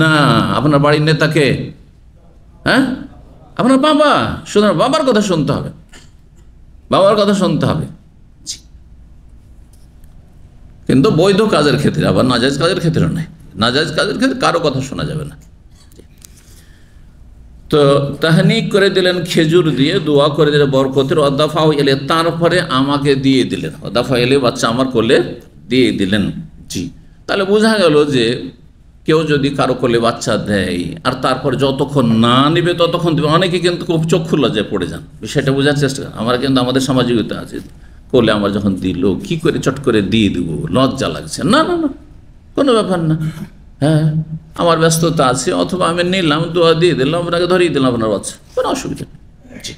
না? আপনার বাড়ির নেতাকে, আপনার বাবা, সুতরাং বাবার কথা শুনতে হবে, বাবার কথা শুনতে হবে। কিন্তু বৈধ কাজের ক্ষেত্রে, আবার নাজায়েজ কাজের ক্ষেত্রে নয়। নাজায়েজ কাজের ক্ষেত্রে কারো কথা শোনা যাবে না। তো তাহনিক করে দিলেন খেজুর দিয়ে, দোয়া করে দিলেন বরকতের। অদাফা এলে, তারপরে আমাকে দিয়ে দিলেন। অদাফা এলে, বাচ্চা আমার কোলে দিয়ে দিলেন। জি, তাহলে বোঝা গেল যে কেউ যদি কারো কোলে বাচ্চা দেয় আর তারপর যতক্ষণ না নেবে ততক্ষণ দেবে। অনেকে কিন্তু খুব চক্ষু লজ্জায় পড়ে যান, বিষয়টা বোঝার চেষ্টা করেন। আমার কিন্তু আমাদের সামাজিকতা আছে, কোলে আমার যখন দিল কি করে চট করে দিয়ে দিব, লজ্জা লাগছে। না না না, কোনো ব্যাপার না। আমার ব্যস্ততা আছে, অথবা আমি নিলাম, দোয়া দিয়ে দিলাম, আপনাকে ধরিয়ে দিলাম আপনার বাচ্চা, কোনো অসুবিধা নেই।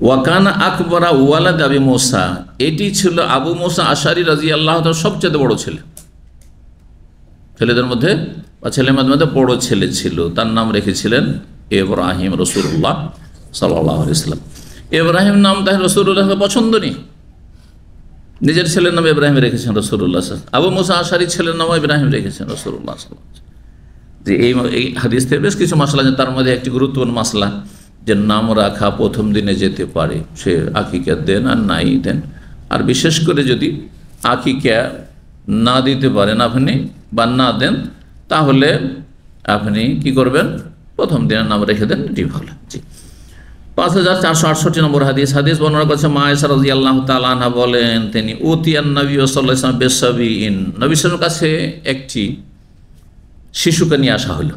ওয়াকানা আকবরা ওয়ালাদ আবি মুসা, এটি ছিল আবু মুসা আশারি রাদিয়াল্লাহু তাআলা সবচেয়ে বড় ছেলে, ছেলেদের মধ্যে বা ছেলেমেয়েদের মধ্যে বড় ছেলে ছিল। তার নাম রেখেছিলেন ইব্রাহিম, রাসূলুল্লাহ সাল্লাল্লাহু আলাইহি ওয়াসাল্লাম। ইব্রাহিম নাম তাই রাসূলুল্লাহ পছন্দ নেই, নিজের ছেলের নাম ইব্রাহিম রেখেছেন রাসূলুল্লাহ। আবু মুসা আশারি ছেলের নাম ইব্রাহিম রেখেছেন রাসূলুল্লাহ। যে এই হাদিস থেকে বেশ কিছু মাসলা, তার মধ্যে একটি গুরুত্বপূর্ণ মাসলা, যে নাম রাখা প্রথম দিনে যেতে পারে, সে আকিকা দেন আর নাই দেন। আর বিশেষ করে যদি আকিকা না দিতে পারেন আপনি বা না দেন, তাহলে আপনি কি করবেন, প্রথম দিনের নাম রেখে দেন, এটি ভালো। জি, 5468 নম্বর হাদিস। হাদিস বর্ণনা করেছে মা আয়েশা রাদিয়াল্লাহু তাআলা আনহা বলেন, তিনি উতিয়ান নবী সাল্লাল্লাহু আলাইহি ওয়াসাল্লাম বিসাবিইন, নবী সাল্লাল্লাহু আলাইহি ওয়াসাল্লামের কাছে একটি শিশুকে নিয়ে আসা হলো।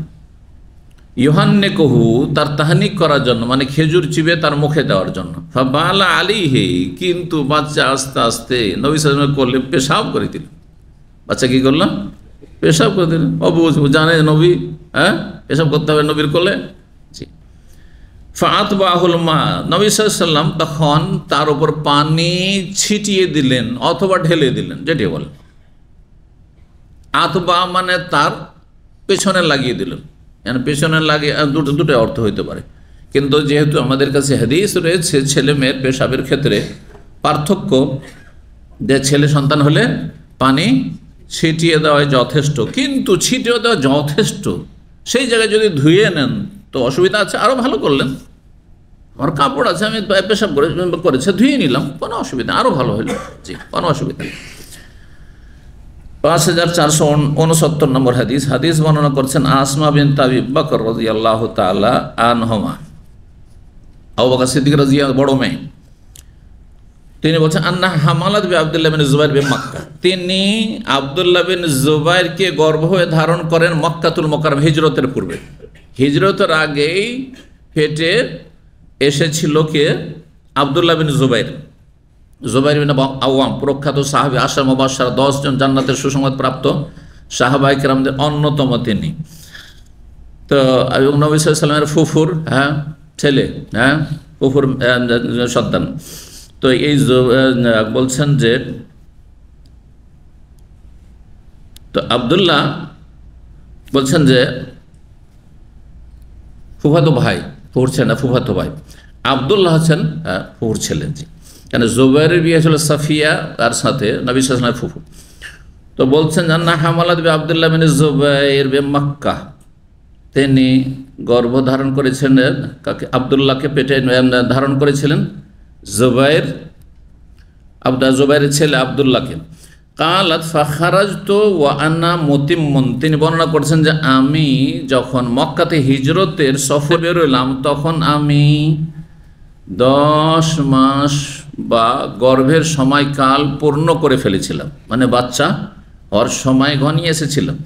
ইউহান্নে কহু, তার তাহনিক করার জন্য, মানে খেজুর চিবে তার মুখে দেওয়ার জন্য। ফাবালা আলাইহি, কিন্তু বাচ্চা আস্তে আস্তে নবী সাল্লাল্লাহু আলাইহি ওয়াসাল্লাম করলে পেশাব করে দিল। বাচ্চা কি করলো? পেশাব করে দিলেন। অবুঝ জানে নবী, পেশাব করতে হবে নবীর কোলে। জি, ফাআতবাহুল মা, নবী সাল্লাল্লাহু আলাইহি ওয়াসাল্লাম তখন তার উপর পানি ছিটিয়ে দিলেন অথবা ঢেলে দিলেন, যেটি বলে আতবা, মানে তার পেছনে লাগিয়ে দিলেন। পেছনে লাগিয়ে দুটো অর্থ হইতে পারে, কিন্তু যেহেতু আমাদের কাছে হাদিস রয়েছে ছেলে মেয়ের পেশাবের ক্ষেত্রে পার্থক্য, যে ছেলে সন্তান হলে পানি ছিটিয়ে দেওয়া যথেষ্ট, কিন্তু ছিটিয়ে দেওয়া যথেষ্ট, সেই জায়গায় যদি ধুয়ে নেন তো অসুবিধা আছে। আরও ভালো করলেন, আমার কাপড় আছে, আমি পেশাব করেছে ধুয়ে নিলাম, কোনো অসুবিধা, আরও ভালো হইল। জি, কোনো অসুবিধা নেই। 5469 নম্বর হাদিস। হাদিস বর্ণনা করছেন আসমা বিনত আবি বকর রাদিয়াল্লাহু তাআলা আনহুমা, আবু বকর সিদ্দিক রাদিয়াল্লাহু, বড় মেয়ে, তিনি বলছেন আন্না হামালাত বি আব্দুল্লাহ বিন জুবাইর বি মক্কা, তিনি আব্দুল্লাহ বিন জুবাইরকে গর্ভ হয়ে ধারণ করেন মক্কাতুল মুকাররম, হিজরতের পূর্বে। হিজরতের আগেই পেটে এসেছিল কে? আব্দুল্লাহ বিন জুবাইর। জুবাইর বিন আওয়াম, প্রখ্যাত সাহাবী, 10 মুবাশশার, 10 জন জান্নাতের সুসংবাদ প্রাপ্ত সাহাবায়ে কেরামদের অন্যতম তিনি। তো নবী সাল্লাল্লাহু আলাইহি ওয়াসাল্লামের ফুফুর ছেলে, ফুফুর সন্তান। তো এই বলছেন যে, তো আব্দুল্লাহ বলছেন যে ফুফাতো ভাই, ফুফুর ছেলে না, ফুফাতো ভাই। আবদুল্লাহ হচ্ছেন ফুফুর ছেলে। জি, কেন জুবাইরের বিয়ে ছিল সাফিয়া তার সাথে নবী সাল্লাল্লাহু আলাইহি ওয়াসাল্লামের ফুফু। তো বলছেন জান্না হামালাত বি আবদুল্লাহ বিন জুবাইর বে মক্কা, তিনি গর্ভ ধারণ করেছিলেন কাকে? আবদুল্লাহকে পেটে ধারণ করেছিলেন জুবাইরের ছেলে আবদুল্লাহকে। কালাত ফাখারাজতু ওয়া আনা মুতিম্মুন, তিনি বর্ণনা করছেন যে আমি যখন মক্কাতে হিজরতের সফর বেরোলাম তখন আমি 10 মাস বা গর্ভের সময়কাল পূর্ণ করে ফেলেছিলাম, মানে বাচ্চা হওয়ার সময় ঘনিয়ে এসেছিলাম।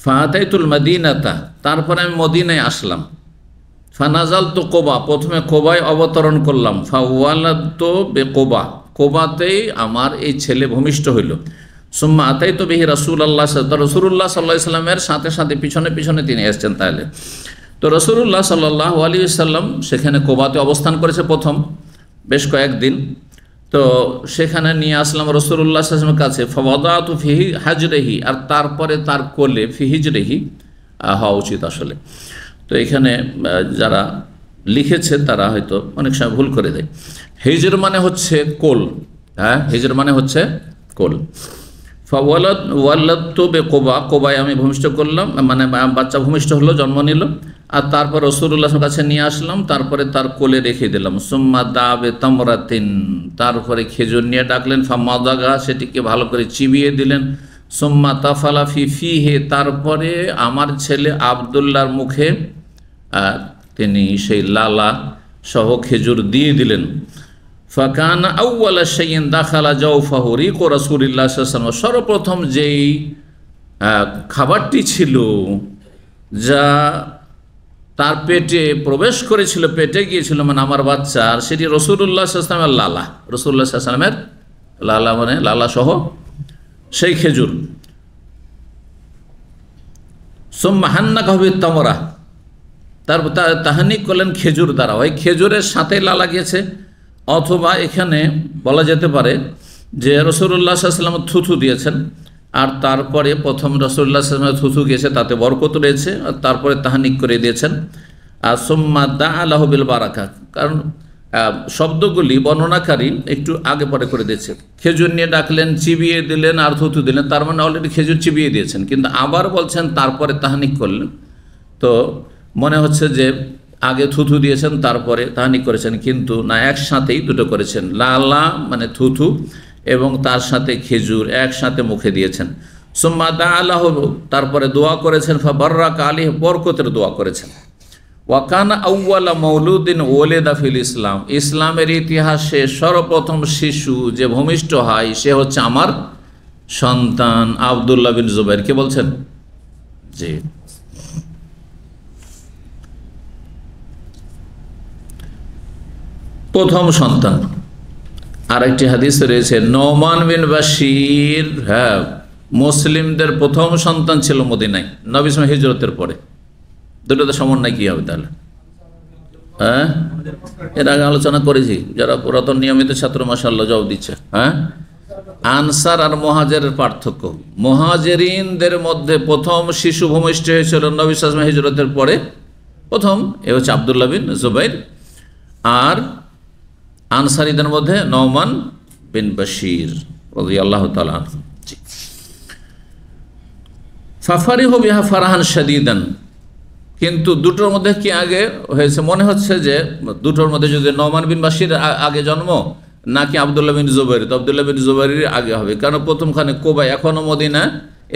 ফাতাইতুল মদিনাতা, তারপরে আমি মদিনায় আসলাম। ফানাজালতু কোবা, প্রথমে কোবায় অবতরণ করলাম। ফাওয়ালাদতু বিকোবা, কোবাতেই আমার এই ছেলে ভূমিষ্ঠ হইল। সুম্মা আতাইতু বিহি রাসূলুল্লাহ, রাসূলুল্লাহ সাল্লাল্লাহু আলাইহি ওয়াসাল্লামের সাথে সাথে পিছনে পিছনে তিনি এসেছেন। তাহলে তো রাসূলুল্লাহ সাল্লাল্লাহু আলাইহি ওয়াসাল্লাম সেখানে কোবাতে অবস্থান করেছে প্রথম বেশ কয়েকদিন। তো সেখানে নিয়ে আসলাম রাসূলুল্লাহ সাল্লাল্লাহু আলাইহি ওয়াসাল্লামের কাছে। ফাওয়াদাতু ফিহি হাজরিহি, আর তারপরে তার কোলে, ফি হিজরিহি হওয়া উচিত আসলে। তো এখানে যারা লিখেছে তারা হয়তো অনেক সময় ভুল করে দেয়। হিজর মানে হচ্ছে কোল, হ্যাঁ, হিজর মানে হচ্ছে কোল। ওয়ালাদতু বিকোবা, কোবায় আমি ভূমিষ্ঠ করলাম, মানে বাচ্চা ভূমিষ্ঠ হলো, জন্ম নিল। আর তারপর রাসূলুল্লাহর কাছে নিয়ে আসলাম, তারপরে তার কোলে রেখে দিলাম। সুম্মা দাবে তামরাতিন, তারপরে খেজুর নিয়ে ডাকলেন। ফামাদাগা, সেটিকে ভালো করে চিবিয়ে দিলেন। সুম্মা তাফালা ফি ফিহে, তারপরে আমার ছেলে আবদুল্লাহর মুখে তিনি সেই লালা সহ খেজুর দিয়ে দিলেন। ফাকানা আউওয়ালা শাইইন দাখালা জাওফাহু রিকু রাসূলিল্লাহ সাল্লাল্লাহু আলাইহি ওয়াসাল্লাম, সর্বপ্রথম যেই খাবারটি ছিল যা তার পেটে প্রবেশ করেছিল, পেটে গিয়েছিল, মানে আমার বাচ্চার, সেটি রাসূলুল্লাহ সাল্লাল্লাহু আলাইহি ওয়াসাল্লামের লালা, রাসূলুল্লাহ সাল্লাল্লাহু আলাইহি ওয়াসাল্লামের লালা, মানে লালা সহ সেই খেজুর। সুম্মা হান্নাকাহু বিত-তামরা, তারপর তাহানিক করলেন খেজুর দ্বারা। ওই খেজুরের সাথে লালা গিয়েছে, অথবা এখানে বলা যেতে পারে যে রাসূলুল্লাহ সাল্লাল্লাহু আলাইহি ওয়াসাল্লাম থুথু দিয়েছেন, আর তারপরে প্রথম রাসূলুল্লাহ সাল্লাল্লাহু আলাইহি ওয়াসাল্লাম থুথু গিয়েছে, তাতে বরকত রয়েছে, আর তারপরে তাহানিক করে দিয়েছেন। আর সুম্মা দাআ লাহু বিল বারাকা, কারণ শব্দগুলি বর্ণনাকারী একটু আগে পরে করে দিয়েছে। খেজুর নিয়ে ডাকলেন, চিবিয়ে দিলেন, আর থুথু দিলেন, তার মানে অলরেডি খেজুর চিবিয়ে দিয়েছেন, কিন্তু আবার বলছেন তারপরে তাহানিক করলেন। তো মনে হচ্ছে যে আগে থুথু দিয়েছেন তারপরে তাহানিক করেছেন, কিন্তু না, একসাথেই দুটো করেছেন। লালা মানে থুথু এবং তার সাথে খেজুর একসাথে মুখে দিয়েছেন। সুম্মা দাআ লাহু, তারপরে দোয়া করেছেন। ফাবাররাকা আলাইহি, বরকতের দোয়া করেছেন। ওয়াকানা আউওয়ালা মাউলুদিন ওয়ালিদা ফিল ইসলাম, ইসলামের ইতিহাসে সর্বপ্রথম শিশু যে ভূমিষ্ঠ হয় সে হচ্ছে আমার সন্তান আবদুল্লাহ বিন জুবাইর। কে বলছেন? জি, প্রথম সন্তান। আরেকটি হাদিস রয়েছে নোমান বিন বাশির, হ্যাঁ, মুসলিমদের প্রথম সন্তান ছিল মদিনায় নবী সাল্লাল্লাহু আলাইহি হিজরতের পরে। দুটোতে সমন্বয় কি হবে তাহলে? হ্যাঁ, এর আগে আলোচনা করেছি, যারা পুরাতন নিয়মিত ছাত্র মাশাআল্লাহ জবাব দিচ্ছে। হ্যাঁ, আনসার আর মুহাজিরের পার্থক্য, মুহাজিরিনদের মধ্যে প্রথম শিশু ভূমিষ্ঠ হয়েছিল নবী সাল্লাল্লাহু আলাইহি ওয়াসাল্লাম হিজরতের পরে প্রথম, এ হচ্ছে আবদুল্লাহ বিন জুবাইর। আর আনসারীদের মধ্যে নোমান বিন বাশির রাদিয়াল্লাহু তাআলা আনহু। ফাফারিহু বিহা ফারাহান শাদীদান, কিন্তু দুটোর মধ্যে কি আগে হয়েছে? মনে হচ্ছে যে দুটোর মধ্যে যদি নোমান বিন বাশির আগে জন্ম নাকি আবদুল্লাহ বিন জুবাইর, তো আবদুল্লাহ বিন জুবাইরের আগে হবে, কারণ প্রথমখানে কোবা, এখনও মদিনা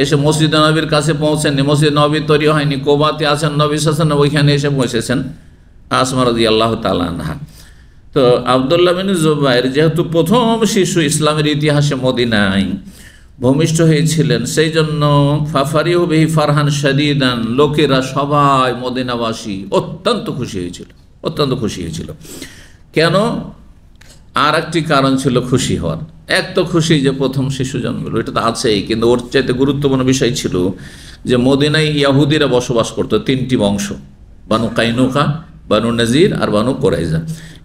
এসে মসজিদ নবীর কাছে পৌঁছেননি, মসজিদ নবী তৈরি হয়নি, কোবাতে আছেন নবী সাল্লাল্লাহু আলাইহি ওয়াসাল্লাম, ওইখানে এসে পৌঁছেছেন আসমা রাদিয়াল্লাহু তাআলা আনহা। তো আবদুল্লাহ বিন জুবাইর যেহেতু প্রথম শিশু ইসলামের ইতিহাসে মদিনায় ভূমিষ্ঠ হয়েছিলেন, সেই জন্য ফাফারিহু বিহি ফারহান শাদীদান, লোকেরা সবাই মদিনাবাসী অত্যন্ত খুশি হয়েছিল, অত্যন্ত খুশি হয়েছিল। কেন? আর একটি কারণ ছিল খুশি হওয়ার। এক তো খুশি যে প্রথম শিশু জন্মল, এটা তো আছেই, কিন্তু ওর চাইতে গুরুত্বপূর্ণ বিষয় ছিল যে মদিনায় ইয়াহুদিরা বসবাস করতো, 3টি বংশ, বানু কাইনুকা, বানু নাজির আর বানু কোরাইজা।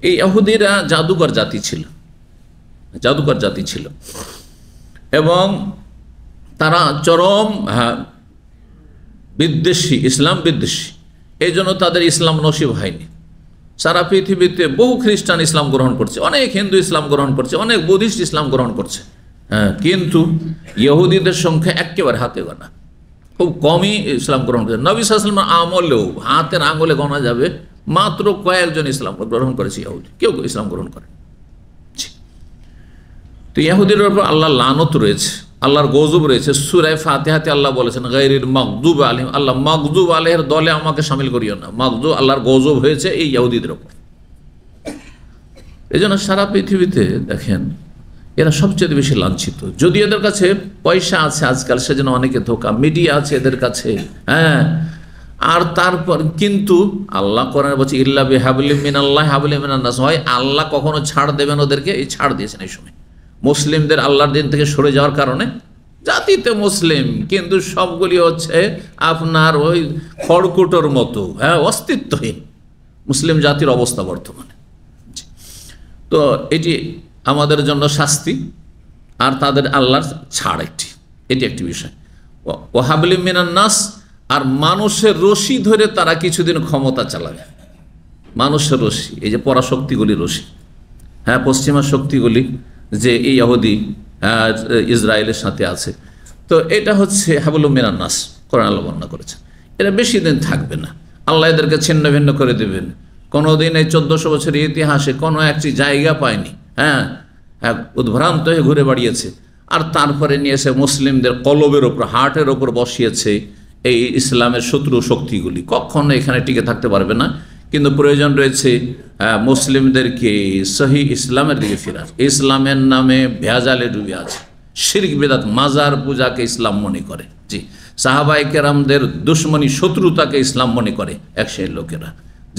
এই ইহুদিরা জাদুকর জাতি ছিল, জাদুকর জাতি ছিল, এবং তারা চরম বিদ্বেষী, ইসলাম বিদ্বেষী। এই জন্য তাদের ইসলাম নসিব হয়নি। সারা পৃথিবীতে বহু খ্রিস্টান ইসলাম গ্রহণ করছে, অনেক হিন্দু ইসলাম গ্রহণ করছে, অনেক বুদ্ধিস্ট ইসলাম গ্রহণ করছে, হ্যাঁ, কিন্তু ইহুদিদের সংখ্যা একেবারে হাতে গোনা, খুব কমই ইসলাম গ্রহণ করেছে। নবী সাল্লাল্লাহু আলাইহি ওয়াসাল্লাম আমলেও হাতের আঙুলে গোনা যাবে, মাত্র কয়েকজন ইসলাম গ্রহণ করেছে ইহুদি, কেউ ইসলাম গ্রহণ করে। তো ইহুদির উপর আল্লাহর লানত রয়েছে, আল্লাহর গজব রয়েছে। সূরা ফাতিহাতে আল্লাহ বলেছেন গায়রিল মাগদুব আলাইহিম, আল্লাহ মাগদুব আলাইহির দলে আমাকে শামিল করিও না। মাগদুব, আল্লাহর গজব হয়েছে এই ইহুদিদের উপর। এই জন্য সারা পৃথিবীতে দেখেন এরা সবচেয়ে বেশি লাঞ্ছিত। যদি এদের কাছে পয়সা আছে আজকাল, সেজন্য অনেকে ধোকা, মিডিয়া আছে এদের কাছে, হ্যাঁ, আর তারপর কিন্তু আল্লাহ কোরআনে বলছে ইল্লা বিহাবলিম মিনাল্লাহি হাবলিম মিনান নাস, হয় আল্লাহ কখনো ছাড় দেবেন ওদেরকে, এই ছাড় দিয়েছেন এই সময় মুসলিমদের আল্লাহর দিন থেকে সরে যাওয়ার কারণে। জাতিতে মুসলিম, কিন্তু সবগুলি হচ্ছে আপনার ওই খড়কুটোর মতো, হ্যাঁ, অস্তিত্বহীন মুসলিম জাতির অবস্থা বর্তমানে। তো এটি আমাদের জন্য শাস্তি, আর তাদের আল্লাহর ছাড় এটি একটি বিষয়। ও হাবলিম মিনান নাস, আর মানুষের রশি ধরে তারা কিছুদিন ক্ষমতা চালাবে। মানুষের রশি, এই যে পরাশক্তিগুলি রশি, হ্যাঁ, পশ্চিমা শক্তিগুলি যে এই ইহুদি ইসরায়েলের সাথে আছে, তো এটা হচ্ছে হাবলুম মিনান নাস, কোরআন আল্লাহ বর্ণনা করেছেন। এরা বেশি দিন থাকবে না, আল্লাহ এদেরকে ছিন্ন ভিন্ন করে দেবেন। কোনোদিন এই 1400 বছরের ইতিহাসে কোনো একটি জায়গা পায়নি, হ্যাঁ, এক উদ্ভ্রান্ত হয়ে ঘুরে বেড়িয়েছে, আর তারপরে নিয়ে এসে মুসলিমদের কলবের ওপর, হার্টের ওপর বসিয়েছে এই ইসলামের শত্রু শক্তিগুলি। কখনো এখানে টিকে থাকতে পারবে না, কিন্তু প্রয়োজন রয়েছে মুসলিমদেরকে সহি ইসলামের দিকে ফেরার। ইসলামের নামে ভেজালে ডুবে আছে, শিরক বিদআত, মাজার পূজাকে ইসলাম মনে করে, জি, সাহাবায়ে কেরামদের দুশ্মনী শত্রুতাকে ইসলাম মনে করে এক শ্রেণীর লোকেরা,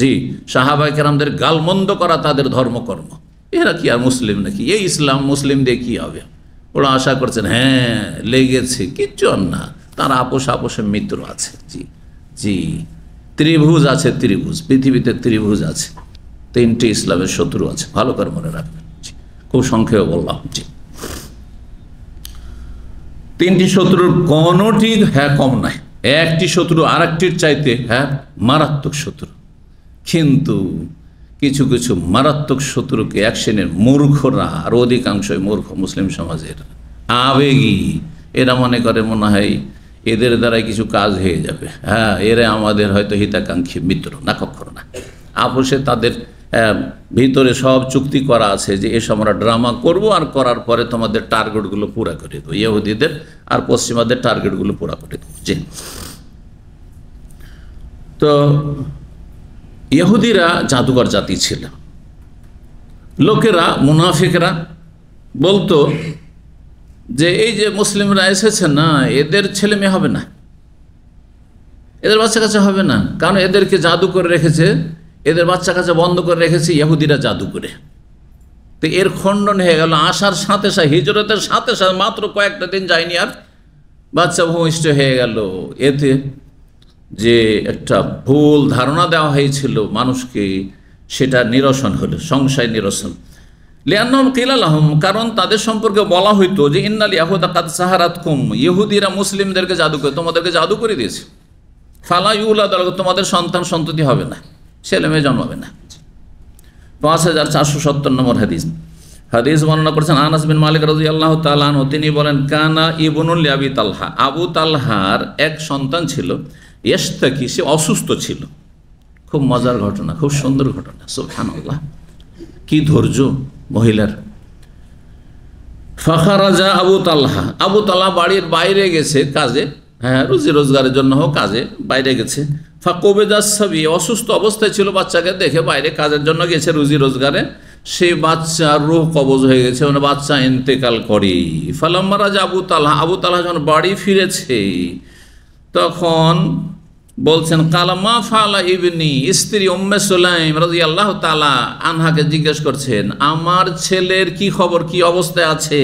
জি, সাহাবায়ে কেরামদের গালমন্দ করা তাদের ধর্মকর্ম। এরা কি আর মুসলিম নাকি? এই ইসলাম মুসলিম দিয়ে কী হবে? ওরা আশা করছেন হ্যাঁ লেগেছে, কিচ্ছু না, তার আপোষে মিত্র আছে, জি জি, ত্রিভুজ আছে, ত্রিভুজ, পৃথিবীতে ত্রিভুজ আছে, 3টি ইসলামের শত্রু আছে, ভালো করে মনে রাখবেন। খুব সংক্ষেপে বললাম, জি, 3টি শত্রুর কোনটি হ্যাঁ কম নাই, একটি শত্রু আর একটির চাইতে হ্যাঁ মারাত্মক শত্রু। কিন্তু কিছু কিছু মারাত্মক শত্রুকে এক শ্রেণীর মূর্খরা, আর অধিকাংশই মূর্খ মুসলিম সমাজের আবেগী, এরা মনে করে মনে হয় এদের দ্বারাই কিছু কাজ হয়ে যাবে, হ্যাঁ, এরা আমাদের হয়তো হিতাকাঙ্ক্ষী মিত্র, না, কখনো না। আপোষে তাদের ভিতরে সব চুক্তি করা আছে যে এসব আমরা ড্রামা করব, আর করার পরে তোমাদের টার্গেটগুলো পুরা করে দেবো, ইহুদিদের আর পশ্চিমাদের টার্গেটগুলো পুরা করে দেবো, জি। তো ইহুদিরা জাদুকর জাতি ছিল। লোকেরা, মুনাফিকরা বলতো যে এই যে মুসলিমরা এসেছে না, এদের ছেলে মেয়ে হবে না, এদের বাচ্চা কাচ্চা হবে না, কারণ এদেরকে জাদু করে রেখেছে, এদের বাচ্চা কাচ্চা বন্ধ করে রেখেছে ইহুদিরা জাদু করে। তো এর খণ্ডন হয়ে গেল, আসার সাথে সাথে, হিজরতের সাথে সাথে মাত্র কয়েকটা দিন যায়নি আর বাচ্চা ভূমিষ্ঠ হয়ে গেল। এতে যে একটা ভুল ধারণা দেওয়া হয়েছিল মানুষকে, সেটা নিরসন হলো, সংশয় নিরসন। লিআন্নাহুম কিলা লাহুম, কারণ তাদের সম্পর্কে বলা হইতো যে ইন্নাল ইয়াহুদা কাদ সাহারাতকুম, ইহুদিরা মুসলিমদেরকে জাদু করে, তোমাদেরকে জাদু করে দিয়েছে, ফালা ইউলাদ লাকুম, তোমাদের সন্তান সন্ততি হবে না, ছেলে মেয়ে জন্মাবে না। 5470 নম্বর হাদিস বর্ণনা করেছেন আনাস বিন মালিক রাদিয়াল্লাহু তাআলা আনহু, তিনি বলেন কানা ইবনুল আবি তালহা, আবু তালহার এক সন্তান ছিল, ইস্তাকি, সে অসুস্থ ছিল। খুব মজার ঘটনা, খুব সুন্দর ঘটনা, সুবহানাল্লাহ, কি ধৈর্য মহিলার। ফাখারাজা আবু তালহা, আবু তালহা বাড়ির বাইরে গেছে কাজে, হ্যাঁ, রুজি রোজগারের জন্য হোক, কাজে বাইরে গেছে। ফাকোবেদাসবি, অসুস্থ অবস্থায় ছিল, বাচ্চাকে দেখে বাইরে কাজের জন্য গেছে রুজি রোজগারে, সেই বাচ্চার রূহ কবজ হয়ে গেছে, মানে বাচ্চা ইন্তেকাল করে। ফালাম্মা রাজা আবু তালহা, আবু তালহা যখন বাড়ি ফিরেছে তখন বলছেন কালামা ফালা ইবনি, স্ত্রী উম্মে সুলাইম রাদিয়াল্লাহু তাআলা আনহাকে জিজ্ঞেস করছেন আমার ছেলের কি খবর, কি অবস্থায় আছে।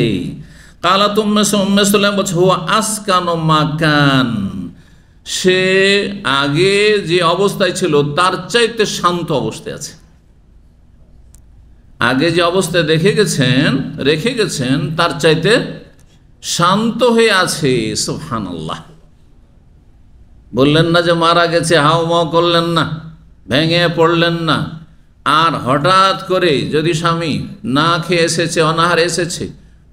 কালাত উম্মে সুলাইম বলছে হুয়া আসকানু মাকান, সে আগে যে অবস্থায় ছিল তার চাইতে শান্ত অবস্থায় আছে। আগে যে অবস্থায় রেখে গেছেন তার চাইতে শান্ত হয়ে আছে। সুবহানাল্লাহ। বললেন না যে মারা গেছে, হাউমাউ করলেন না, ভেঙে পড়লেন না। আর হঠাৎ করে যদি স্বামী না খেয়ে এসেছে, অনাহারে এসেছে,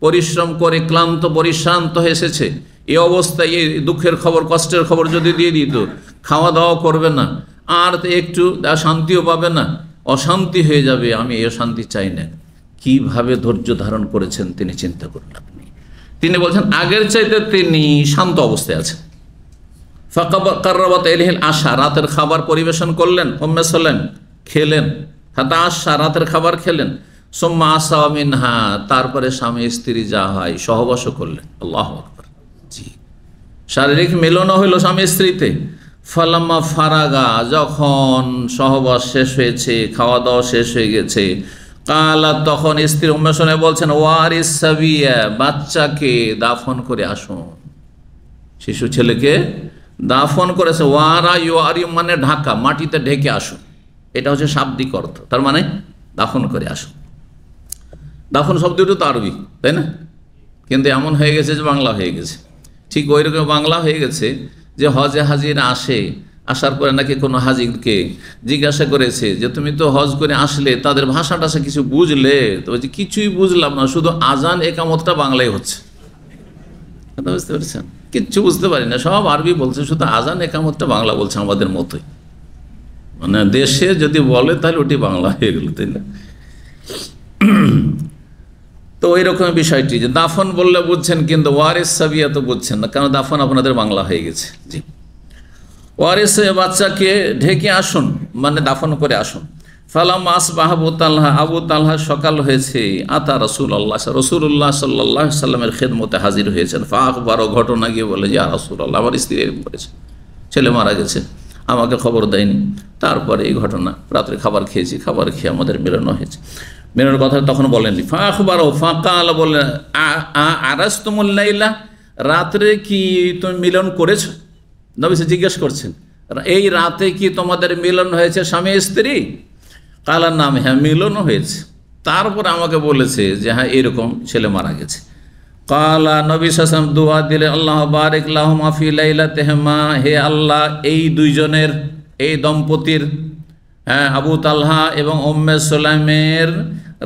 পরিশ্রম করে ক্লান্ত পরিশ্রান্ত হয়ে এসেছে, এই অবস্থায় এই দুঃখের খবর, কষ্টের খবর যদি দিয়ে দিত, খাওয়া দাওয়া করবে না, আর তো একটু শান্তিও পাবে না, অশান্তি হয়ে যাবে। আমি এই শান্তি চাই না। কিভাবে ধৈর্য ধারণ করেছেন তিনি চিন্তা করুন আপনি। তিনি বলছেন আগের চাইতে তিনি শান্ত অবস্থায় আছেন। ফাকাররাবাত ইলাইহিল আশা, রাতের খাবার পরিবেশন করলেন, উম্মে সালেম খেলেন, হাতা আশা, রাতের খাবার খেলেন, সুম্মা আসা মিনহা, তারপরে স্বামী স্ত্রী যা হয় সহবাসও করলেন। আল্লাহু আকবার। জি, শারীরিক মিলনও হইল স্বামী স্ত্রীতে। ফালাম্মা ফারাগা, যখন সহবাস শেষ হয়েছে, খাওয়া দাওয়া শেষ হয়ে গেছে, কালা, তখন স্ত্রী উম্মে সালেম বলছেন, ওয়ারিস সাবিয়া, বাচ্চাকে দাফন করে আসুন। শিশু ছেলেকে দাফন করেছে। ওয়ারা ইউআরি মানে ঢাকা, মাটিতে ঢেকে আসুন, এটা হচ্ছে শাব্দিক অর্থ। তার মানে দাফন করে আসুন। দাফন শব্দটা তো আরবি, তাই না? কিন্তু এমন হয়ে গেছে যে বাংলা হয়ে গেছে। ঠিক ওই রকম বাংলা হয়ে গেছে যে হজে হাজিরা আসে, আসার পরে নাকি কোনো হাজিরকে জিজ্ঞাসা করেছে যে তুমি তো হজ করে আসলে, তাদের ভাষা টাষা কিছু বুঝলে? তো বলছে কিছুই বুঝলাম না, শুধু আজান একামতটা বাংলায় হচ্ছে। বুঝতে পেরেছেন? কিচ্ছু বুঝতে পারি না, সব আরবি বলছে, শুধু আজান একামতটা বাংলা বলছে আমাদের মতোই। মানে দেশে যদি বলে তাহলে ওটি বাংলা হয়ে গেল, তাই না? তো ওই রকম বিষয়টি যে দাফন বললে বুঝছেন, কিন্তু ওয়ারিস সাবিয়া তো বুঝছেন না, কারণ দাফন আপনাদের বাংলা হয়ে গেছে। জি, ওয়ারিস, বাচ্চাকে ঢেকে আসুন মানে দাফন করে আসুন। ফালাম্মা আসবাহা আবু তালহা, আবু তালহা সকাল হয়েছে, আতা রাসূলুল্লাহ, রাসূলুল্লাহ সাল্লাল্লাহু আলাইহি সাল্লামের খেদমতে হাজির হয়েছেন। ফাআখবারও, ঘটনা গিয়ে বলে যে ইয়া রাসূলুল্লাহ, আমার স্ত্রী এরকম করেছে, ছেলে মারা গেছে, আমাকে খবর দেয়নি, তারপরে এই ঘটনা, রাত্রে খাবার খেয়েছি, খাবার খেয়ে আমাদের মিলন হয়েছে। মিলনের কথা তখন বলেননি। ফাআখবারও, ফাকাল, বললেন আরাসতুমুল লাইলা, রাত্রে কি তুমি মিলন করেছো? নবী জিজ্ঞেস করছেন, এই রাতে কি তোমাদের মিলন হয়েছে স্বামী স্ত্রী? কালার নাম, হ্যাঁ মিলনও হয়েছে। তারপর আমাকে বলেছে যে হ্যাঁ এরকম ছেলে মারা গেছে। কালা, নবী সাল্লাল্লাহু আলাইহি দোয়া দিলে, আল্লাহ বারিক লাহুমা ফি লাইলাতিহিমা, হে আল্লাহ এই দুইজনের, এই দম্পতির, হ্যাঁ আবু তালহা এবং উম্মে সুলাইমের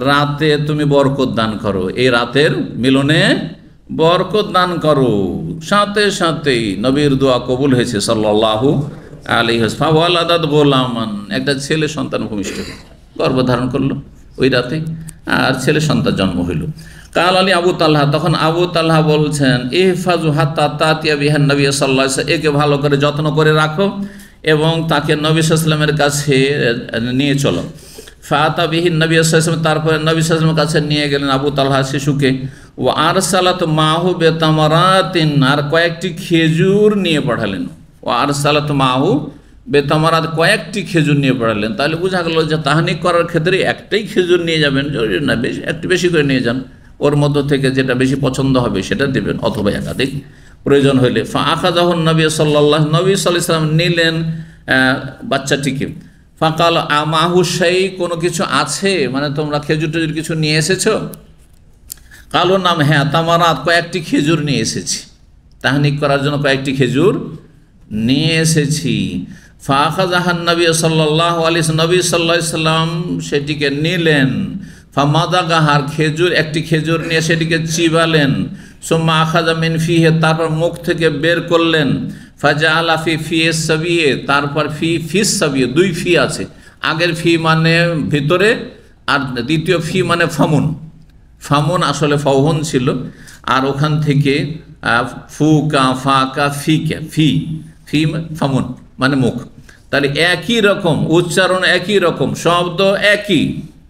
রাতে তুমি বরকত দান করো, এই রাতের মিলনে বরকত দান করো। সাথে সাথেই নবীর দোয়া কবুল হয়েছে সাল্লাল্লাহু আলাইহি ওয়াসাল্লাম। গোলামান, একটা ছেলে সন্তান ভূমিষ্ঠ হল, গর্ভধারণ করলো ওই রাতে, আর ছেলে সন্তান জন্ম হইল। কাল আলী আবু তালহা, তখন আবু তালহা বলছেন, ইহফাজু হাত্তা তাতিয়া বিহান নবী সাল্লাল্লাহু আলাইহি ওয়াসাল্লাম, একে ভালো করে যত্ন করে রাখো এবং তাকে নবী সাল্লাল্লাহু আলাইহি ওয়াসাল্লামের কাছে নিয়ে চলো। ফাতা বিহিন নবী সাল্লাল্লাহু আলাইহি ওয়াসাল্লাম, তারপরে নবী সাল্লাল্লাহু আলাইহি ওয়াসাল্লামের কাছে নিয়ে গেলেন আবু তালহা শিশুকে। ও আরসালাত মাহু বেতামারাতিন, আর কয়েকটি খেজুর নিয়ে পাঠালেন। ও আরসালাত মাহু বেতামারাত, কয়েকটি খেজুর নিয়ে পাঠালেন। তাহলে বোঝা গেল যে তাহনিক করার ক্ষেত্রে একটাই খেজুর নিয়ে যাবেন, জরুরি না, বেশি একটু বেশি করে নিয়ে যান, ওর মধ্য থেকে যেটা বেশি পছন্দ হবে সেটা দেবেন, অথবা একাধিক প্রয়োজন হইলে। ফাআখাযাহু নবী সাল্লাল্লাহু, নবী সাল্লাল্লাহু আলাইহি ওয়াসাল্লাম নিলেন বাচ্চাটিকে। ফাকাল আমাহু শাই, কোনো কিছু আছে, মানে তোমরা খেজুর টেজুর কিছু নিয়ে এসেছো? কালো নাম, হ্যাঁ তামারাত, কয়েকটি খেজুর নিয়ে এসেছি, তাহনিক করার জন্য কয়েকটি খেজুর নিয়ে এসেছি। ফাখাযাহান নবী সাল্লাল্লাহু আলাইহি ওয়াসাল্লাম, নবী সাল্লাল্লাহু আলাইহি ওয়াসাল্লাম সেটিকে নিলেন। ফামাদাগাহার, খেজুর, একটি খেজুর নিয়ে সেটিকে চিবালেন। সুম্মা আখাযা মিন ফিহি, তারপর মুখ থেকে বের করলেন। ফাজাআলা ফি ফিস সাবিয়ে, তারপর ফিস সাবিয়ে, দুই ফি আছে, আগের ফি মানে ভিতরে, আর দ্বিতীয় ফি মানে ফামুন। ফামুন আসলে ফৌহন ছিল, আর ওখান থেকে ফুকা ফাকা ফিকে, ফি ফামুন মানে মুখ। তাহলে একই রকম উচ্চারণ, একই রকম শব্দ, একই,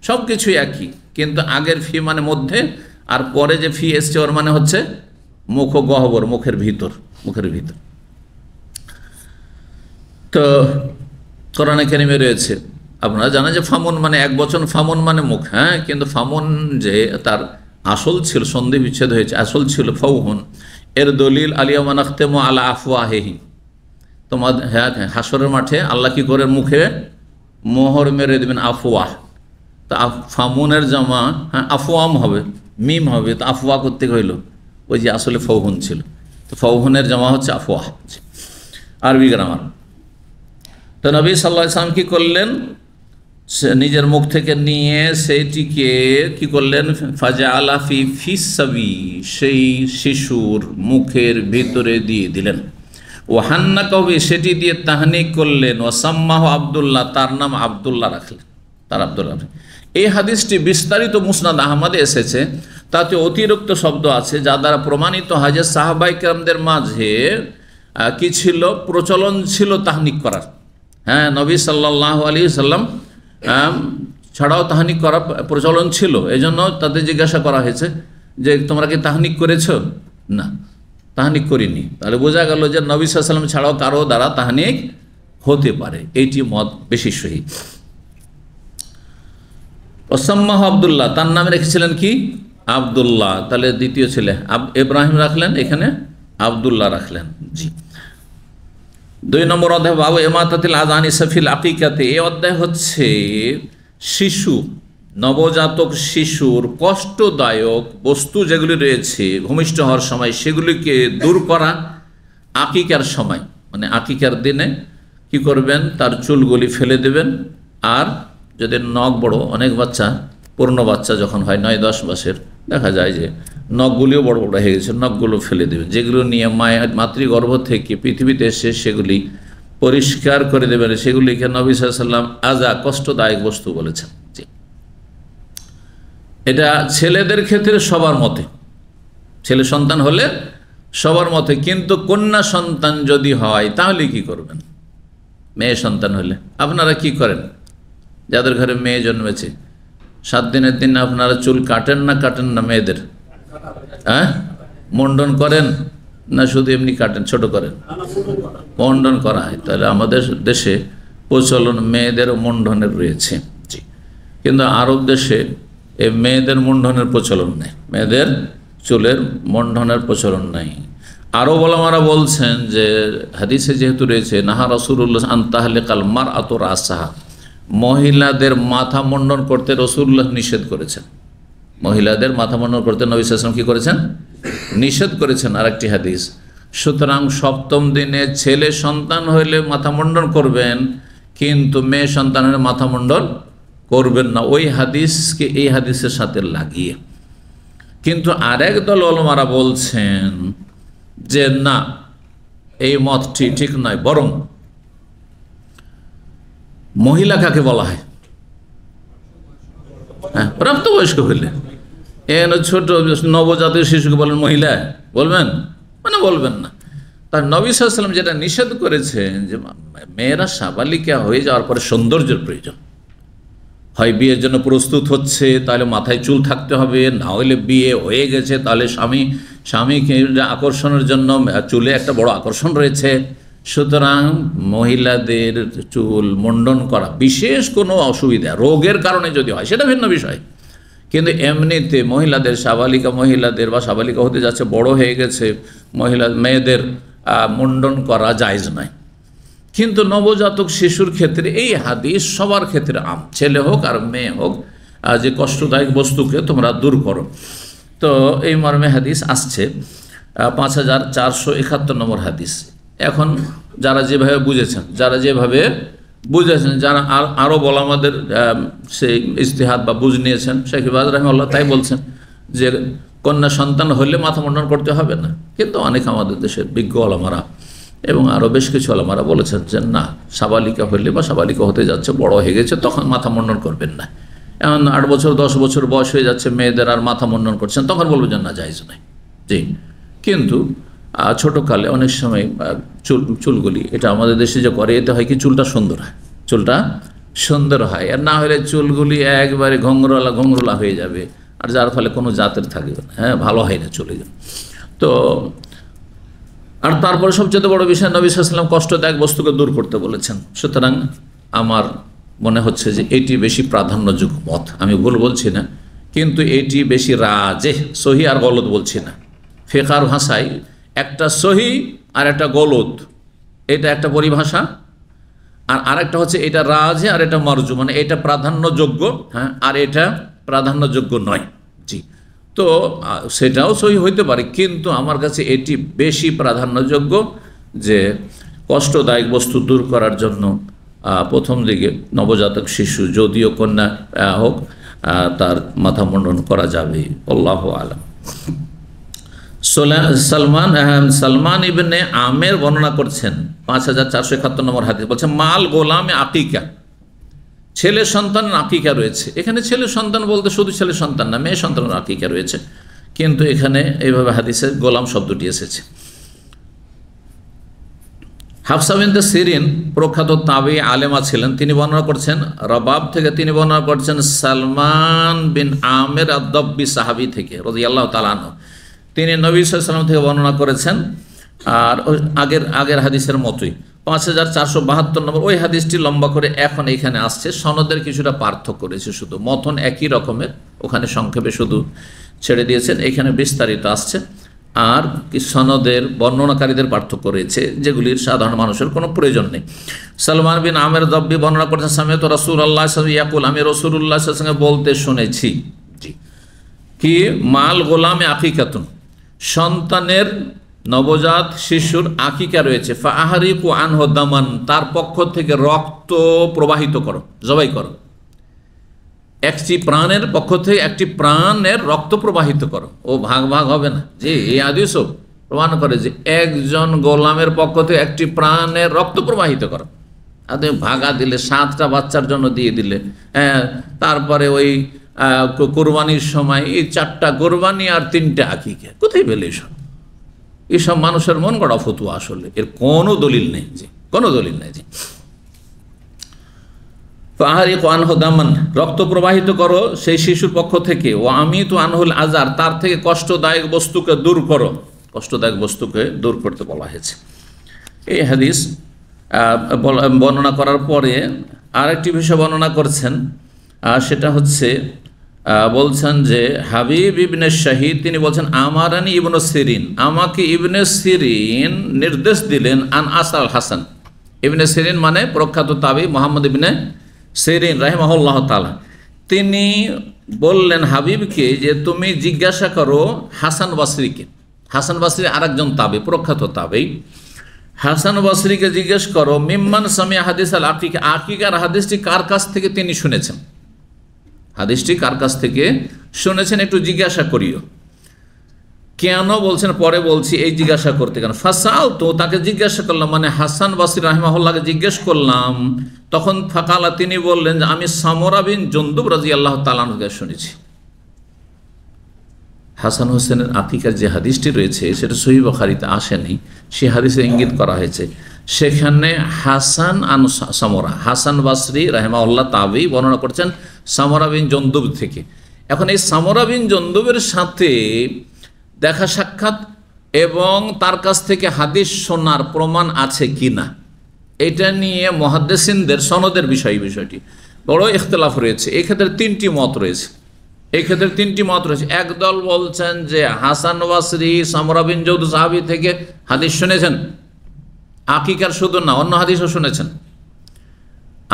সব কিছু একই, কিন্তু আগের ফি মানে মধ্যে, আর পরে যে ফি এসছে ওর মানে হচ্ছে মুখ ও গহ্বর, মুখের ভিতর। তো কোরআনে কারিমে রয়েছে, আপনারা জানেন যে ফামুন মানে এক বচন, ফামুন মানে মুখ, হ্যাঁ, কিন্তু ফামুন যে তার আসল ছিল, সন্ধি বিচ্ছেদ হয়েছে, আসল ছিল ফাউহুন। এর দলিল আলিয়ামা নাখতেমু আলা আফওয়াহিহিম, তোমার হ্যাঁ হাসরের মাঠে আল্লাহ কি করে মুখে মোহর মেরে দেবেন, আফওয়াহ। তা ফামুনের জামা, হ্যাঁ আফওয়াম হবে, মিম হবে, তো আফওয়া করতে হইল, ওই যে আসলে ফাউহুন ছিল, তো ফাউহুনের জামা হচ্ছে আফওয়াহ। আরবি গ্রামার। তো নবী সাল্লাল্লাহু আলাইহি ওয়াসাল্লাম কি করলেন, নিজের মুখ থেকে নিয়ে সেইটিকে কি করলেন, ফাজাআলা ফি ফিসাবি, সেই শিশুর মুখের ভিতরে দিয়ে দিলেন। ও হান্না কবি, সেটি দিয়ে তাহনিক করলেন। ও সাম্মাহ আবদুল্লাহ, তার নাম আবদুল্লাহ রাখলেন, তার আবদুল্লাহ। এই হাদিসটি বিস্তারিত মুসনাদ আহমদে এসেছে, তাতে অতিরিক্ত শব্দ আছে যা দ্বারা প্রমাণিত হয় যে সাহাবায়ে কেরামদের মাঝে কি ছিল, প্রচলন ছিল তাহনিক করার। হ্যাঁ, নবী সাল্লাল্লাহু আলাইহি ওয়াসাল্লাম ছাড়াও তাহনিক করার প্রচলন ছিল। এই জন্য তাদের জিজ্ঞাসা করা হয়েছে যে তোমরা কি তাহনিক করেছো? না, তাহনিক করিনি। তাহলে বোঝা গেল যে নবী সাল্লাল্লাহু আলাইহি ওয়াসাল্লাম ছাড়াও কারো দ্বারা তাহনিক হতে পারে, এইটি মত বেশি সহি। ওসাম্মাহ আবদুল্লাহ, তার নামে রেখেছিলেন কি, আবদুল্লাহ। তাহলে দ্বিতীয় ছেলে ইব্রাহিম রাখলেন, এখানে আবদুল্লাহ রাখলেন। জি। 2 নম্বর অধ্যায় বাবু ইমাতাতিল আযানি সাফিল আকিকাতে। এই অধ্যায় হচ্ছে শিশু, নবজাতক শিশুর কষ্টদায়ক বস্তু যেগুলি রয়েছে ভূমিষ্ঠ হওয়ার সময়, সেগুলিকে দূর করা আকিকার সময়, মানে আকিকার দিনে কি করবেন, তার চুলগুলি ফেলে দেবেন। আর যদি নখ বড়, অনেক বাচ্চা, পূর্ণ বাচ্চা যখন হয় 9-10 মাসের, দেখা যায় যে নখগুলিও বড় বড় হয়ে গেছে, নখগুলো ফেলে দেবেন। যেগুলো নিয়ে মায়ের মাতৃগর্ভ থেকে পৃথিবীতে এসে সেগুলি পরিষ্কার করে দেবেন। সেগুলিকে নবী সাল্লাল্লাহু আলাইহি ওয়াসাল্লাম আযা, কষ্টদায়ক বস্তু বলেছেন। জি। এটা ছেলেদের ক্ষেত্রে সবার মতে, ছেলে সন্তান হলে সবার মতে, কিন্তু কন্যা সন্তান যদি হয় তাহলে কি করবেন? মেয়ে সন্তান হলে আপনারা কি করেন? যাদের ঘরে মেয়ে জন্মেছে, 7 দিনের দিন আপনারা চুল কাটেন না কাটেন না মেয়েদের? হ্যাঁ, মুন্ডন করেন না শুধু এমনি কাটেন, ছোট করেন? মুন্ডন করা হয়। তাহলে আমাদের দেশে প্রচলন মেয়েদের মুন্ডনের রয়েছে। জি। কিন্তু আরব দেশে এই মেয়েদের মুন্ডনের প্রচলন নেই, মেয়েদের চুলের মুন্ডনের প্রচলন নাই। আরব ওলামারা বলছেন যে হাদিসে যেহেতু রয়েছে নাহা রাসূলুল্লাহ আন তাহলিকাল মারআতু রাসাহা, মহিলাদের মাথা মুন্ডন করতে রাসূলুল্লাহ নিষেধ করেছেন। মহিলাদের মাথা মুন্ডন করতে নবী সাল্লাল্লাহু আলাইহি ওয়াসাল্লাম কি করেছেন? নিষেধ করেছেন। আরেকটি হাদিস, সুতরাং 7ম দিনে ছেলে সন্তান হইলে মাথা মুন্ডন করবেন, কিন্তু মেয়ে সন্তান হলে মাথা মুন্ডন করবেন না, ওই হাদিসকে এই হাদিসের সাথে লাগিয়ে। কিন্তু আরেক দল ওলামারা বলছেন যে না, এই মতটি ঠিক নয়, বরং মহিলা কাকে বলা হয়? হ্যাঁ, প্রাপ্তবয়স্ক হইলে। এখানে ছোট নবজাতক শিশুকে বলেন মহিলা, বলবেন? মানে বলবেন না। তার নবী সাল্লাল্লাহু আলাইহি ওয়াসাল্লাম যেটা নিষেধ করেছেন যে মেয়েরা সাবালিকা হয়ে যাওয়ার পরে সৌন্দর্যের প্রয়োজন হয়, বিয়ের জন্য প্রস্তুত হচ্ছে তাহলে মাথায় চুল থাকতে হবে, না হলে বিয়ে হয়ে গেছে তাহলে স্বামীকে আকর্ষণের জন্য চুলে একটা বড় আকর্ষণ রয়েছে। সুতরাং মহিলাদের চুল মুন্ডন করা বিশেষ কোনো অসুবিধা, রোগের কারণে যদি হয় সেটা ভিন্ন বিষয়, কিন্তু এমনিতে মহিলাদের, সাবালিকা মহিলাদের বা সাবালিকা হতে যাচ্ছে, বড় হয়ে গেছে মেয়েদের মুন্ডন করা জায়েজ নয়। কিন্তু নবজাতক শিশুর ক্ষেত্রে এই হাদিস সবার ক্ষেত্রে আম, ছেলে হোক আর মেয়ে হোক, যে কষ্টদায়ক বস্তুকে তোমরা দূর করো। তো এই মর্মে হাদিস আসছে 5471 নম্বর হাদিস। এখন যারা যেভাবে বুঝেছেন, যারা আরব ওলামাদের সেই ইজতিহাদ বা বুঝ নিয়েছেন, শেখ ইবাদ রাহিমাহুল্লাহ তাই বলছেন যে কন্যা সন্তান হলে মাথা মুন্ডন করতে হবে না। কিন্তু অনেক আমাদের দেশের বিজ্ঞ ওলামারা এবং আরও বেশ কিছু ওলামারা বলেছেন যে না, সাবালিকা হলে বা সাবালিকা হতে যাচ্ছে, বড় হয়ে গেছে, তখন মাথা মুন্ডন করবেন না। এখন 8 বছর 10 বছর বয়স হয়ে যাচ্ছে মেয়েদের, আর মাথা মুন্ডন করছেন, তখন বলবেন যে না, জায়েজ নয়। জি। কিন্তু ছোটোকালে অনেক সময় চুলগুলি, এটা আমাদের দেশে যে করে, এতে হয় কি চুলটা সুন্দর হয়, চুলটা সুন্দর হয়। আর না হলে চুলগুলি একবারে ঘঙ্গরোলা হয়ে যাবে, আর যার ফলে কোনো জাতের থাকবে না, হ্যাঁ, ভালো হয় না চুলগুলো। তো আর তারপরে সবচেয়ে বড় বিষয়, নবী সাল্লাল্লাহু আলাইহি ওয়াসাল্লাম কষ্টদায়ক বস্তুকে দূর করতে বলেছেন। সুতরাং আমার মনে হচ্ছে যে এটি বেশি প্রাধান্যযোগ্য মত, আমি ভুল বলছি না, কিন্তু এটি বেশি রাজে, সহি আর গলত বলছি না। ফিকহার ভাষায় একটা সহি আর একটা গলত, এটা একটা পরিভাষা, আর আরেকটা হচ্ছে এটা রাজে আর এটা মারজু, মানে এটা প্রাধান্যযোগ্য, হ্যাঁ, আর এটা প্রাধান্যযোগ্য নয়। জি। তো সেটাও সহি হইতে পারে, কিন্তু আমার কাছে এটি বেশি প্রাধান্যযোগ্য যে কষ্টদায়ক বস্তু দূর করার জন্য প্রথম দিকে নবজাতক শিশু যদিও কন্যা হোক তার মাথা মুন্ডন করা যাবে। আল্লাহু আলাম। সালমান ইবনে আমের বর্ণনা করছেন 5471 নম্বর হাদিস, বলছেন মাল গোলামে আকিকা, ছেলে সন্তানের আকিকা রয়েছে। এখানে ছেলে সন্তান বলতে শুধু ছেলে সন্তান না, মেয়ে সন্তানের আকিকা রয়েছে, কিন্তু এখানে এইভাবে হাদিসে গোলাম শব্দটি এসেছে। হাফসা বিনতে সিরিন প্রখ্যাত তাবি আলেমা ছিলেন, তিনি বর্ণনা করছেন রবাব থেকে, তিনি বর্ণনা করছেন সালমান বিন আমের আদ-দাব্বি সাহাবী থেকে রাদিয়াল্লাহু তাআলা আনহু, তিনি নবী সাল্লাল্লাহু আলাইহি ওয়াসাল্লাম থেকে বর্ণনা করেছেন। আর আগের হাদিসের মতোই 5472 নম্বর ওই হাদিসটি লম্বা করে এখন এখানে আসছে, সনদের কিছুটা পার্থক্য রয়েছে, শুধু মতন একই রকমের, ওখানে সংক্ষেপে শুধু ছেড়ে দিয়েছেন, এখানে বিস্তারিত আসছে। আর কি সনদের বর্ণনাকারীদের পার্থক্য রয়েছে, যেগুলির সাধারণ মানুষের কোনো প্রয়োজন নেই। সালমান বিন আমের দাব্বি বর্ণনা করছেন সামিআতু রাসূলুল্লাহ সাল্লাল্লাহু আলাইহি ওয়াসাল্লাম ইয়াকুল, আমি রাসূলুল্লাহ সাল্লাল্লাহু আলাইহি ওয়াসাল্লাম বলতে শুনেছি জি কি মাল গোলামে আকিকাতুন, সন্তানের নবজাত শিশুর আকিকা রয়েছে, ফাআহরিকু আনহু দামান, তার পক্ষ থেকে রক্ত প্রবাহিত করো, জবাই করো, একটি প্রাণের পক্ষ থেকে একটি প্রাণের রক্ত প্রবাহিত করো। ও ভাগ ভাগ হবে না, যে এই হাদিসও প্রমাণ করে যে একজন গোলামের পক্ষ থেকে একটি প্রাণের রক্ত প্রবাহিত করো। আর তুমি ভাগা দিলে 7টা বাচ্চার জন্য দিয়ে দিলে, তারপরে ওই কোরবানির সময় এই 4টা কোরবানি আর 3টা আকিকা, কোথায় পেলে এসব মানুষের মন গড়া ফতুয়া, আসলে এর কোনো দলিল নেই, যে কোনো দলিল নেই। যে ফাহারিকু আনহু দামান, রক্ত প্রবাহিত করো সেই শিশুর পক্ষ থেকে, ও আমিতু আনহুল আজার, তার থেকে কষ্টদায়ক বস্তুকে দূর করো, কষ্টদায়ক বস্তুকে দূর করতে বলা হয়েছে। এই হাদিস বর্ণনা করার পরে আরেকটি বিষয় বর্ণনা করছেন, সেটা হচ্ছে বলছেন যে হাবিব ইবনে শাহিদ তিনি বলছেন আমারানি ইবনে সিরিন, আমাকে ইবনে সিরিন নির্দেশ দিলেন আন আসাল হাসান। ইবনে সিরিন মানে প্রখ্যাত তাবি মুহাম্মদ ইবনে সিরিন রাহিমাহুল্লাহ তাআলা, তিনি বললেন হাবিবকে যে তুমি জিজ্ঞাসা করো হাসান বসরিকে। হাসান বসরি আরেকজন তাবি, প্রখ্যাত তাবি। হাসান বসরিকে জিজ্ঞেস করো মিম্মান সামিয়া হাদিস আল আকিকা, আকিকার হাদিসটি কার কাছ থেকে তিনি শুনেছেন, হাদিসটি কার কাছ থেকে শুনেছেন একটু জিজ্ঞাসা করিও। কেন বলছেন পরে বলছি, এই জিজ্ঞাসা করতে কেন, ফাসাল তো তাকে জিজ্ঞাসা করলাম, মানে হাসান বসরি রাহিমাহুল্লাহকে জিজ্ঞেস করলাম, তখন ফাকালা তিনি বললেন যে আমি সামরা বিন জুনদুব রাদিয়াল্লাহু তাআলা আনহু শুনেছি। হাসান হোসেনের আকিকার যে হাদিসটি রয়েছে সেটা সহিহ বুখারীতে আসেনি, সে হাদিসে ইঙ্গিত করা হয়েছে, সেখানে হাসান আন সামরা, হাসান বসরি রাহিমাহুল্লাহ তাবি বর্ণনা করছেন সামরা বিন জুনদুব থেকে। এখন এই সামরা বিন জুনদুবের সাথে দেখা সাক্ষাৎ এবং তার কাছ থেকে হাদিস শোনার প্রমাণ আছে কি না, এটা নিয়ে মুহাদ্দিসিনদের সনদের বিষয়টি বড় ইখতিলাফ রয়েছে। এই ক্ষেত্রে 3টি মত রয়েছে, এই ক্ষেত্রে 3টি মত রয়েছে। একদল বলছেন যে হাসান বসরি সামরা বিন জুনদুব সাহাবী থেকে হাদিস শুনেছেন, আকিকার শুধু না অন্য হাদিসও শুনেছেন।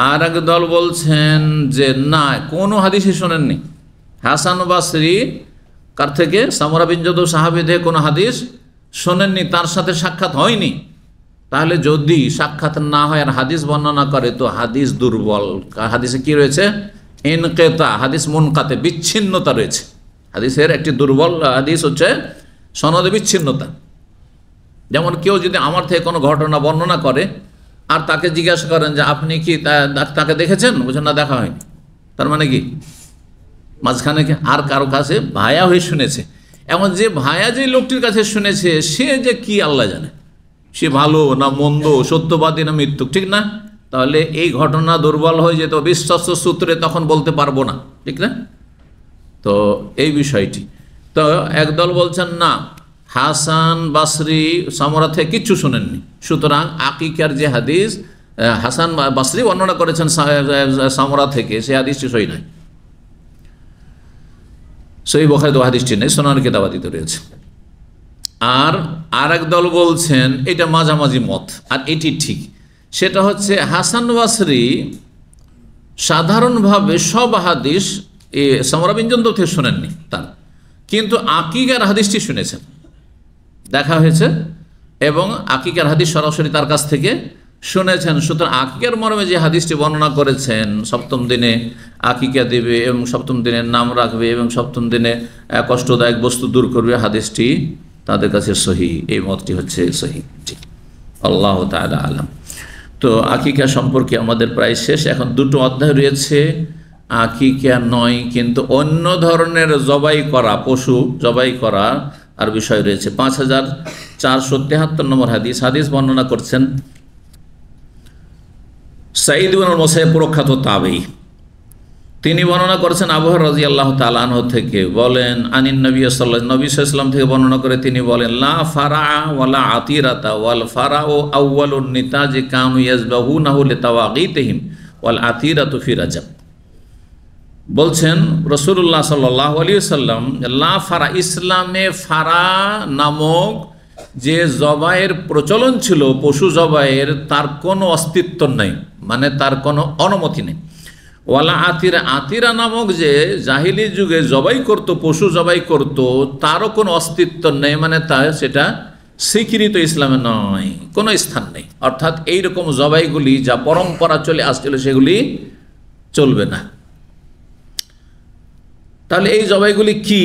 আর এক দল বলছেন যে না, কোনো হাদিসই শোনেননি, হাসান বসরি কার থেকে সামরা বিন জুনদুব সাহাবী থেকে কোনো হাদিস শোনেননি, তার সাথে সাক্ষাৎ হয়নি। তাহলে যদি সাক্ষাৎ না হয় আর হাদিস বর্ণনা করে তো হাদিস দুর্বল, হাদিসে কি রয়েছে, ইনকিতা, হাদিস মুনকাতে, বিচ্ছিন্নতা রয়েছে। হাদিসের একটি দুর্বল হাদিস হচ্ছে সনদে বিচ্ছিন্নতা। যেমন কেউ যদি আমার থেকে কোনো ঘটনা বর্ণনা করে আর তাকে জিজ্ঞাসা করেন যে আপনি কি তাকে দেখেছেন, বুঝেন না দেখা হয়নি, তার মানে কি মাঝখানে আর কারো কাছে ভায়া হয়ে শুনেছে। এমন যে ভায়া যে লোকটির কাছে শুনেছে সে যে কি আল্লাহ জানে, সে ভালো না মন্দ, সত্যবাদী না মৃত্যুক, ঠিক না? তাহলে এই ঘটনা দুর্বল হয়ে যেত, বিশ্বস্ত সূত্রে তখন বলতে পারবো না, ঠিক না? তো এই বিষয়টি, তো একদল বলছেন না, হাসান বসরি সামরা থেকে কিচ্ছু শোনেননি, সুতরাং আকিকার যে হাদিস হাসান বসরি বর্ণনা করেছেন সামরা থেকে, সে হাদিসটি সহি নয়, সহিহ বুখারীতে হাদিসটি নেই, সুনান কিতাবাদিতে রয়েছে। আর এক দল বলছেন এটা মাঝামাঝি মত, আর এটি ঠিক, সেটা হচ্ছে হাসান বসরি সাধারণভাবে সব হাদিস সামরা বিন জুনদুব থেকে শোনেননি তার, কিন্তু আকিকার হাদিসটি শুনেছেন। দেখা হয়েছে এবং আকিকার হাদিস সরাসরি তার কাছ থেকে শুনেছেন। সুতরাং আকিকার মর্মে যে হাদিসটি বর্ণনা করেছেন, সপ্তম দিনে আকিকা দেবে এবং সপ্তম দিনে নাম রাখবে এবং সপ্তম দিনে কষ্টদায়ক বস্তু দূর করবে, হাদিসটি তাদের কাছে সহি, এই মতটি হচ্ছে সহি। জি, আল্লাহ তাআলা আলাম। তো আকিকা সম্পর্কে আমাদের প্রায় শেষ। এখন দুটো অধ্যায় রয়েছে, আকিকা নয় কিন্তু অন্য ধরনের জবাই করা, পশু জবাই করা আর বিষয় রয়েছে। 5473 নম্বর হাদিস। হাদিস বর্ণনা করছেন সাঈদ ইবনুল মুসাইয়্যিব, প্রখ্যাত তাবেঈ। তিনি বর্ণনা করেছেন আবু হুরায়রা রাদিয়াল্লাহু তাআলা আনহু থেকে, বলেন আনিন নবী সাল্লাল্লাহু নবী সাল্লাল্লাহু আলাইহি ওয়াসাল্লাম থেকে বর্ণনা করে তিনি বলেন, লা ফারা ওয়ালা আতিরাতা ওয়াল ফারাউ আউয়ালুন নিতাজ কানু ইয়াজবাহুনাহু লিতাওয়াগীতিহিম ওয়াল আতিরাতু ফি রাজাব। বলছেন রাসূলুল্লাহ সাল্লাল্লাহু আলাইহি ওয়াসাল্লাম, লা ফারা, ইসলামে ফারা নামক যে জবাইয়ের প্রচলন ছিল, পশু জবাইয়ের, তার কোনো অস্তিত্ব নেই, মানে তার কোনো অনুমতি নেই। ওয়ালা আতিরা, আতিরা নামক যে জাহিলি যুগে জবাই করত, পশু জবাই করত, তারও কোনো অস্তিত্ব নেই, মানে সেটা স্বীকৃত ইসলামে নয়, কোনো স্থান নেই। অর্থাৎ এইরকম জবাইগুলি যা পরম্পরা চলে আসছিল সেগুলি চলবে না। তাহলে এই জবাইগুলি কি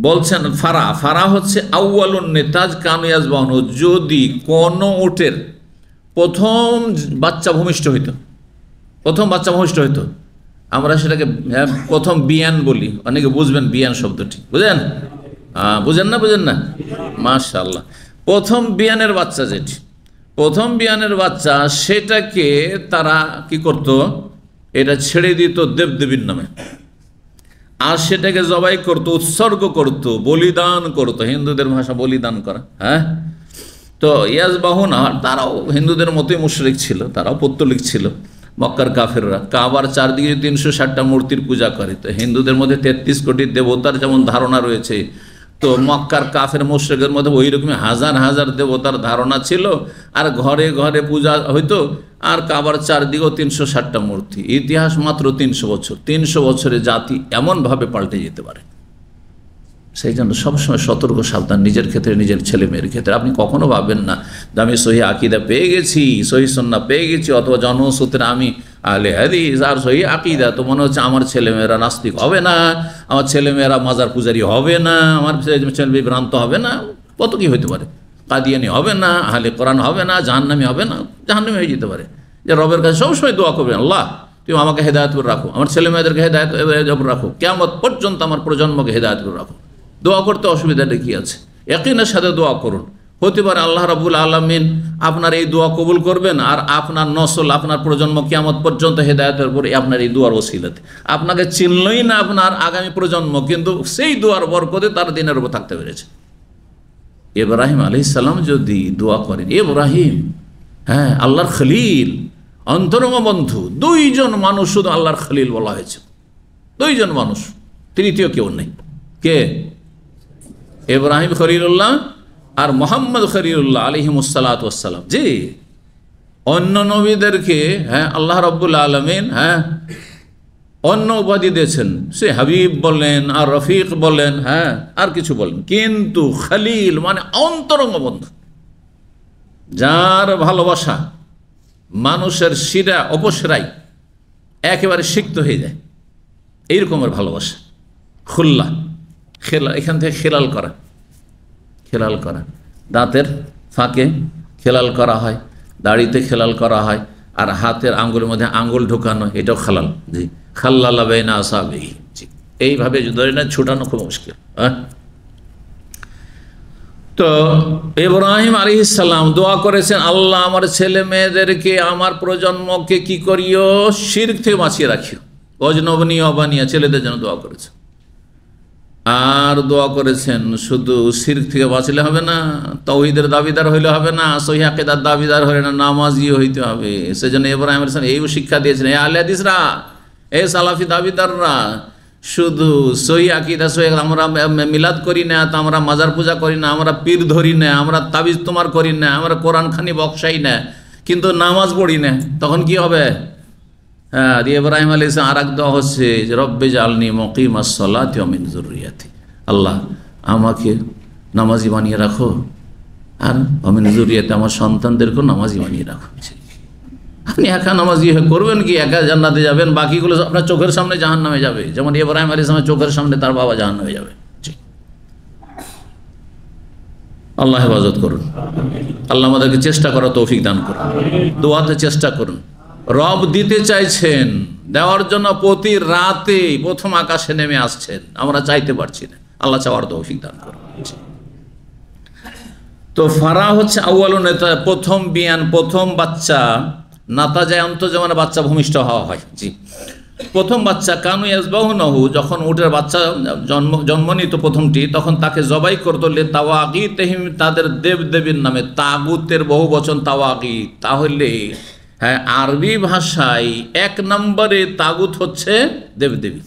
বলছেন? ফারা, ফারা হচ্ছে আউয়ালুন নিতাজ কানু ইয়াজবাহুন, যদি কোন উটের প্রথম বাচ্চা ভূমিষ্ঠ হইতো, প্রথম বাচ্চা ভূমিষ্ঠ হইতো, আমরা সেটাকে প্রথম বিয়ান বলি, অনেকে বুঝবেন বিয়ান শব্দটি, বুঝেন? বুঝেন না? বুঝেন না? মাশাআল্লাহ। প্রথম বিয়ানের বাচ্চা, যেটি প্রথম বিয়ানের বাচ্চা, সেটাকে তারা কি করত? এটা ছেড়ে দিত দেবদেবীর নামে, আর সেটাকে জবাই করত, উৎসর্গ করত, বলিদান করত। হিন্দুদের ভাষা বলিদান করা, হ্যাঁ। তো ইয়াজবাহুনা, তারাও হিন্দুদের মতোই মুশরিক ছিল, তারাও পৌত্তলিক ছিল। মক্কার কাফেররা কাবার চারদিকে 360টা মূর্তির পূজা করে। তো হিন্দুদের মধ্যে 33 কোটি দেবতার যেমন ধারণা রয়েছে, তো মক্কার কাফের মুশরিকের মধ্যে ওই রকমই হাজার হাজার দেবতার ধারণা ছিল, আর ঘরে ঘরে পূজা হইতো, আর কাবার চারদিকেও 360টা মূর্তি। ইতিহাস মাত্র 300 বছর। 300 বছরে জাতি এমনভাবে পাল্টে যেতে পারে। সেই জন্য সবসময় সতর্ক সাবধান, নিজের ক্ষেত্রে, নিজের ছেলে মেয়ের ক্ষেত্রে। আপনি কখনো ভাববেন না যে আমি সহি আকিদা পেয়ে গেছি, সহি সুন্নাহ পেয়ে গেছি, অথবা জনসূত্রে আমি আহলে হাদিস আর সহি আকিদা, তো মনে হচ্ছে আমার ছেলেমেয়েরা নাস্তিক হবে না, আমার ছেলেমেয়েরা মাজার পূজারি হবে না, আমার ছেলে বিভ্রান্ত হবে না, কত কি হইতে পারে, কাদিয়ানি হবে না, আহলে কোরআন হবে না, জাহান্নামী হবে না, জাহান্নামী হয়ে যেতে পারে। যে রবের কাছে সবসময় দোয়া করবেন, আল্লাহ তুমি আমাকে হেদায়েত করে রাখো, আমার ছেলে মেয়েদেরকে হেদায়েত রাখো, কিয়ামত পর্যন্ত আমার প্রজন্মকে হেদায়েত করে রাখো। দোয়া করতে অসুবিধাটা কি আছে? ইয়াকিনের সাথে দোয়া করুন। হতে পারে আল্লাহ রাব্বুল আলামিন আপনার এই দোয়া কবুল করবেন, আর আপনার নসল, আপনার প্রজন্ম কিয়ামত পর্যন্ত হেদায়েতের পরে আপনার এই দোয়ার ওসিলাতে। আপনাকে চিনলই না আপনার আগামী প্রজন্ম, কিন্তু সেই দোয়ার বরকতে তার দিনের উপর থাকতে পেরেছে। ইব্রাহিম আলাইহিস সালাম যদি দোয়া করেন, ইব্রাহিম, হ্যাঁ, আল্লাহর খলিল, অন্তরঙ্গ বন্ধু, 2 জন মানুষ শুধু আল্লাহর খলিল বলা হয়েছে, 2 জন মানুষ, তৃতীয় কেউ নেই। কে? ইব্রাহিম খলিলুল্লাহ আর মোহাম্মদ খলিলুল্লাহ আলাইহিমুসসালাতু ওয়াসসালাম। জি, অন্য নবীদেরকে আল্লাহ রাব্বুল আলামিন অন্য উপাধি দিয়েছেন, সে হাবিব বলেন আর রফিক বলেন, আর কিছু বলেন, কিন্তু খলিল মানে অন্তরঙ্গ বন্ধু, যার ভালোবাসা মানুষের শিরা অপসরাই একেবারে সিক্ত হয়ে যায়, এইরকমের ভালোবাসা। খুল্লা, খেলা, এখান থেকে খেলাল করা, খেলাল করা, দাঁতের ফাঁকে খেলাল করা হয়, দাড়িতে খেলাল করা হয়, আর হাতের আঙ্গুলের মধ্যে আঙ্গুল ঢোকানো, এটাও খালাল। জি, খাল্লালা বাইনা আসাবিহি। জি, এইভাবে ধরে না ছুটানো খুব মুশকিল। তো ইব্রাহিম আলাইহিস সালাম দোয়া করেছেন, আল্লাহ আমার ছেলে মেয়েদেরকে, আমার প্রজন্মকে কি করিও? শিরক থেকে বাঁচিয়ে রাখিও, অজনবনী অবানিয়া, ছেলেদের জন্য দোয়া করেছেন। আর দোয়া করেছেন শুধু শিরক থেকে বাঁচলে হবে না, তাওহীদের দাবিদার হইলে হবে না, সহিহ আকীদার দাবিদার হইলে না, নামাজিও হইতে হবে। সেজন্য ইব্রাহিম আলাইহিস সালাম এই শিক্ষা দিয়েছেন, এ আহলে হাদিসরা, এ সালাফি দাবিদাররা, শুধু সহিহ আকীদা, সহিহ, আমরা মিলাদ করি না, তা আমরা মাজার পূজা করি না, আমরা পীর ধরি না, আমরা তাবিজ তোমার করি না, আমরা কোরআন খানি বকশাই না, কিন্তু নামাজ পড়ি না, তখন কি হবে? হ্যাঁ, ইব্রাহিম আলাইহিস সালাম আর এক দোয়া হচ্ছে যে রব্বে জালনি মুকিমাস সালাতি ওয়া মিন যুররিয়াতি, আল্লাহ আমাকে নামাজি বানিয়ে রাখো আর অমিন জুরিয়াতে আমার সন্তানদেরকেও নামাজি বানিয়ে রাখো। আপনি একা নামাজি করবেন কি? একা জান্নাতে যাবেন, বাকিগুলো আপনার চোখের সামনে জাহান্নামে যাবে। যেমন ইব্রাহিম আলাইহিস সালামের চোখের সামনে তার বাবা জাহান্নামে যাবে। আল্লাহ হেফাজত করুন। আল্লাহ আমাদেরকে চেষ্টা করার তৌফিক দান করুন। দোয়াতে চেষ্টা করুন। রব দিতে চাইছেন, দেওয়ার জন্য প্রতি রাতে প্রথম আকাশে নেমে আসছেন, আমরা চাইতে পারছি না। আল্লাহ চাওয়ার তৌফিক দান করুন। তো ফারা হচ্ছে আউয়ালু নেতা, প্রথম বিয়ান, প্রথম বাচ্চা। নাতা যায় অন্ত যেমন বাচ্চা ভূমিষ্ঠ হওয়া হয়। জি, প্রথম বাচ্চা। কানু ইয়াজবাহুনাহু, যখন উটের বাচ্চা জন্ম নিত প্রথমটি, তখন তাকে জবাই করতো লিতাওয়াগিতিহিম, তাদের দেবদেবীর নামে। তাগুতের বহু বচন তাওয়াগিত। তাহলে হ্যাঁ, আরবি ভাষায় এক নম্বরে তাগুত হচ্ছে দেবদেবী।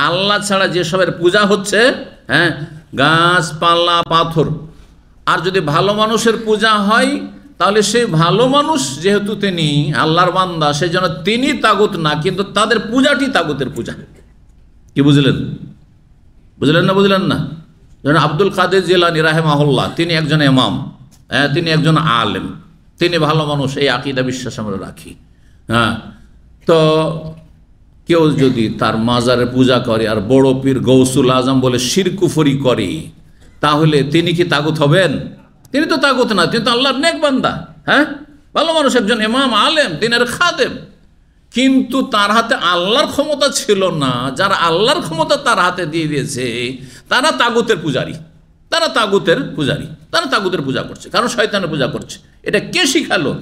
আল্লাহ ছাড়া যেসবের পূজা হচ্ছে, হ্যাঁ, গাছপালা, পাথর। আর যদি ভালো মানুষের পূজা হয়, তাহলে সেই ভালো মানুষ যেহেতু তিনি আল্লাহর বান্দা, সেই জন্য তিনি তাগুত না, কিন্তু তাদের পূজাটি তাগুতের পূজা। কি বুঝলেন? বুঝলেন না? বুঝলেন না? যেন আব্দুল কাদের জিলানী রাহিমাহুল্লাহ, তিনি একজন ইমাম, তিনি একজন আলেম, তিনি ভালো মানুষ, এই আকীদা বিশ্বাস আমরা রাখি। হ্যাঁ, তো কেউ যদি তার মাজারে পূজা করে আর বড় পীর গৌসুল আজম বলে শিরক কুফরি করে, তাহলে তিনি কি তাগুত হবেন? তিনি তো তাগুত না, তিনি তো আল্লাহর নেক বান্দা। হ্যাঁ, ভালো মানুষ, একজন ইমাম, আলেম, দিনের খাদেম। কিন্তু তার হাতে আল্লাহর ক্ষমতা ছিল না। যারা আল্লাহর ক্ষমতা তার হাতে দিয়ে দিয়েছে, তারা তাগুতের পূজারী, তারা তাগুতের পূজারী, তারা তাগুতের পূজা করছে, কারণ শয়তানের পূজা করছে। এটা কে শিখালো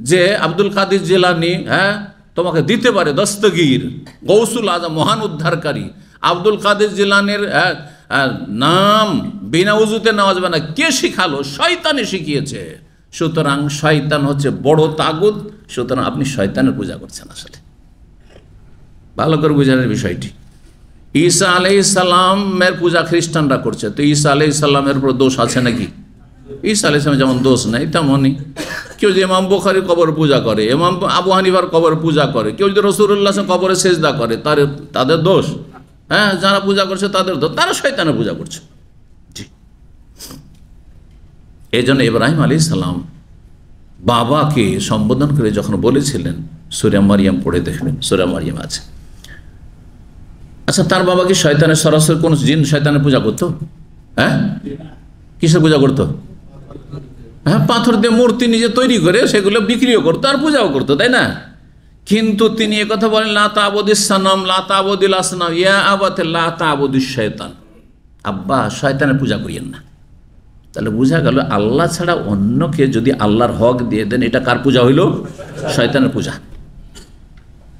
যে আব্দুল কাদের জিলানী, হ্যাঁ, তোমাকে দিতে পারে দস্তগীর, গৌসুল আজম, মহান উদ্ধারকারী আব্দুল কাদের জিলানীর নাম বিনা উজুতে নেওয়া যাবে না? কে শিখালো? শয়তানে শিখিয়েছে। সুতরাং শয়তান হচ্ছে বড় তাগুত। সুতরাং আপনি শয়তানের পূজা করছেন। আসলে ভালো করে বুঝানোর বিষয়টি। ঈসা আলাইহিস সালামের পূজা খ্রিস্টানরা করছে, তো ঈসা আলাইহিস সালামের উপর দোষ আছে নাকি? ঈসা আলাইহিস সালামের যেমন দোষ নেই, তেমনই কেউ যদি ইমাম বুখারীর কবর পূজা করে, ইমাম আবু হানিফার কবর পূজা করে, কেউ যদি রাসূলুল্লাহর কবরে সেজদা করে, তাদের দোষ? হ্যাঁ, যারা পূজা করছে তাদের দোষ, তারা শয়তানের পূজা করছে। জি, এই জন্য ইব্রাহিম আলাইহিস সালাম বাবাকে সম্বোধন করে যখন বলেছিলেন, সূরা মারিয়াম পড়ে দেখবেন, সূরা মারিয়াম আছে। আচ্ছা, তার বাবা কি শয়তানের সরাসরি কোন জিন শয়তানের পূজা করতো? হ্যাঁ, কিসের পূজা করতো? হ্যাঁ, পাথর দিয়ে মূর্তি নিজে তৈরি করে সেগুলো বিক্রিও করতো আর পূজাও করতো, তাই না? কিন্তু তিনি একথা বলেন, লা তা'বুদিস সানাম, লা তা'বুদিল আসনাম, ইয়া আবাতে লা তা'বুদিশ শায়তান। আব্বা, শয়তানের পূজা করিয়েন না। তাহলে বোঝা গেল আল্লাহ ছাড়া অন্যকে যদি আল্লাহর হক দিয়ে দেন, এটা কার পূজা হইল? শয়তানের পূজা।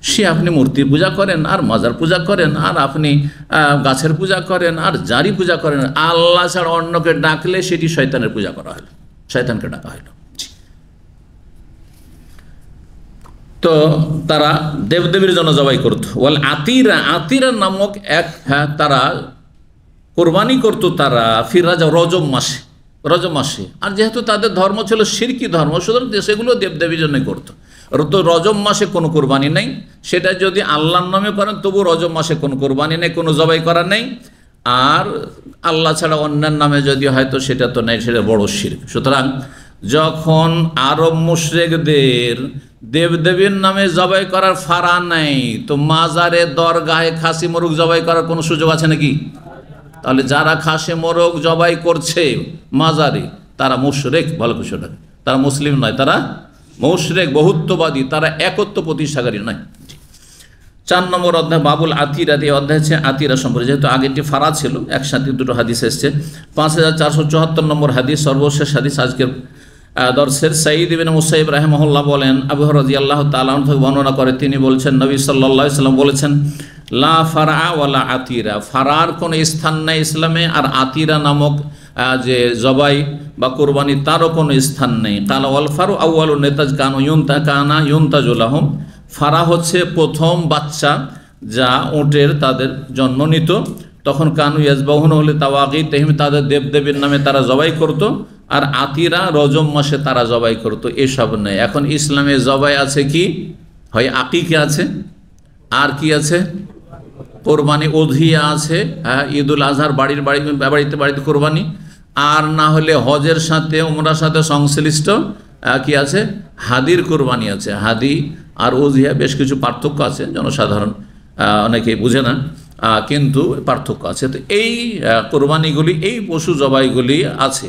সে আপনি মূর্তির পূজা করেন, আর মাজার পূজা করেন, আর আপনি গাছের পূজা করেন, আর জারি পূজা করেন, আল্লাহ ছাড়া অন্যকে ডাকলে সেটি শয়তানের পূজা করা হলো, শয়তানকে ডাকা হইল। তো তারা দেবদেবীর জন্য জবাই করত। ওয়াল আতিরা, আতিরা নামক এক, হ্যাঁ, তারা কোরবানি করত তারা ফিরাজা রজব মাসে, রজব মাসে। আর যেহেতু তাদের ধর্ম ছিল শিরকি ধর্ম, সুতরাং সেগুলো দেবদেবীর জন্য করতো। তো রজব মাসে কোনো কোরবানি নেই, সেটা যদি আল্লাহর নামে করেন তবু রজব মাসে কোনো কোরবানি নেই, কোনো জবাই করা নেই। আর আল্লাহ ছাড়া অন্যের নামে যদি হয়তো সেটা তো নেই, সেটা বড় শিরক। সুতরাং যখন আরব মুশরিকদের দেবদেবীর নামে জবাই করার ফারা নেই, তো মাজারে, দরগাহে খাসি মোরগ জবাই করার কোনো সুযোগ আছে নাকি? তাহলে যারা খাসি মোরগ জবাই করছে মাজারে, তারা মুশরিক। ভালো বিষয়টা, তারা মুসলিম নয়, তারা মুশরিক, বহুত্ববাদী, তারা একত্ব প্রতিষ্ঠাকারী নয়। 4 নম্বর অধ্যায় বাবুল আতিরা, এই অধ্যায় হচ্ছে আতিরা সম্পর্কে। যেহেতু আগেরটি ফারা ছিল, একসাথে দুটো হাদিস এসছে। 5474 নম্বর হাদিস, সর্বশেষ হাদিস আজকের দর্শের। সাঈদ ইবনে মুসাইয়িব রাহিমাহুল্লাহ বলেন, আবু হুরায়রা রাদিয়াল্লাহু তাআলা আনহু থেকে বর্ণনা করে, তিনি বলছেন, নবী সাল্লাল্লাহু আলাইহি ওয়াসাল্লাম বলেছেন, লা ফারা ওয়ালা আতিরা, ফারার কোনো স্থান নেই ইসলামে, আর আতিরা নামক যে জবাই বা কোরবানি তারও কোনো স্থান নেই। কালা ওয়াল ফারু আউয়ালু নেতাজ কানু ইউনতাজু লাহুম, ফারা হচ্ছে প্রথম বাচ্চা যা উটের তাদের জন্ম নিত, তখন কানু ইয়াজবাহুন হলে তাওয়াগিতিহিম, তাদের দেবদেবীর নামে তারা জবাই করত। আর আতিরা রজব মাসে তারা জবাই করত, এসব নেই। এখন ইসলামে জবাই আছে কি? হয় আকিকা আছে, আর কি আছে? কোরবানি, উযহিয়া আছে, হ্যাঁ, ঈদুল আজহার বাড়িতে বাড়িতে কোরবানি, আর না হলে হজের সাথে উমরার সাথে সংশ্লিষ্ট কি আছে, হাদির কোরবানি আছে। হাদি আর উযহিয়া বেশ কিছু পার্থক্য আছে, জনসাধারণ অনেকেই বুঝে না, কিন্তু পার্থক্য আছে। তো এই কোরবানিগুলি, এই পশু জবাইগুলি আছে।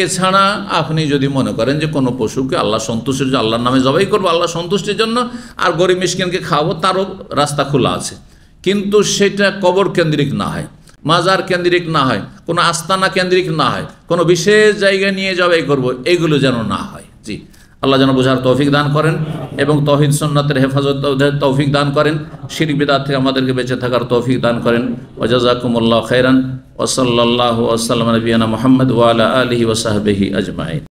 এছাড়া আপনি যদি মনে করেন যে কোনো পশুকে আল্লাহ সন্তুষ্টির জন্য, আল্লাহর নামে জবাই করবো আল্লাহ সন্তুষ্টির জন্য, আর গরিব মিসকিনকে খাওয়াবো, তারও রাস্তা খোলা আছে। কিন্তু সেটা কবর কেন্দ্রিক না হয়, মাজার কেন্দ্রিক না হয়, কোনো আস্তানা কেন্দ্রিক না হয়, কোনো বিশেষ জায়গায় নিয়ে জবাই করব, এগুলো যেন না হয়। জি, আল্লাহ যেন বোঝার তৌফিক দান করেন এবং তাওহীদ সুন্নাতের হেফাজত তৌফিক দান করেন, শিরক বিদআত থেকে আমাদেরকে বেঁচে থাকার তৌফিক দান করেন। ওয়া জাযাকুমুল্লাহু খাইরান ওয়া সাল্লাল্লাহু ওয়া সাল্লামা আলা নবিয়িনা মুহাম্মদ ওয়া আলা আলিহি ওয়া সাহবিহি আজমাইন।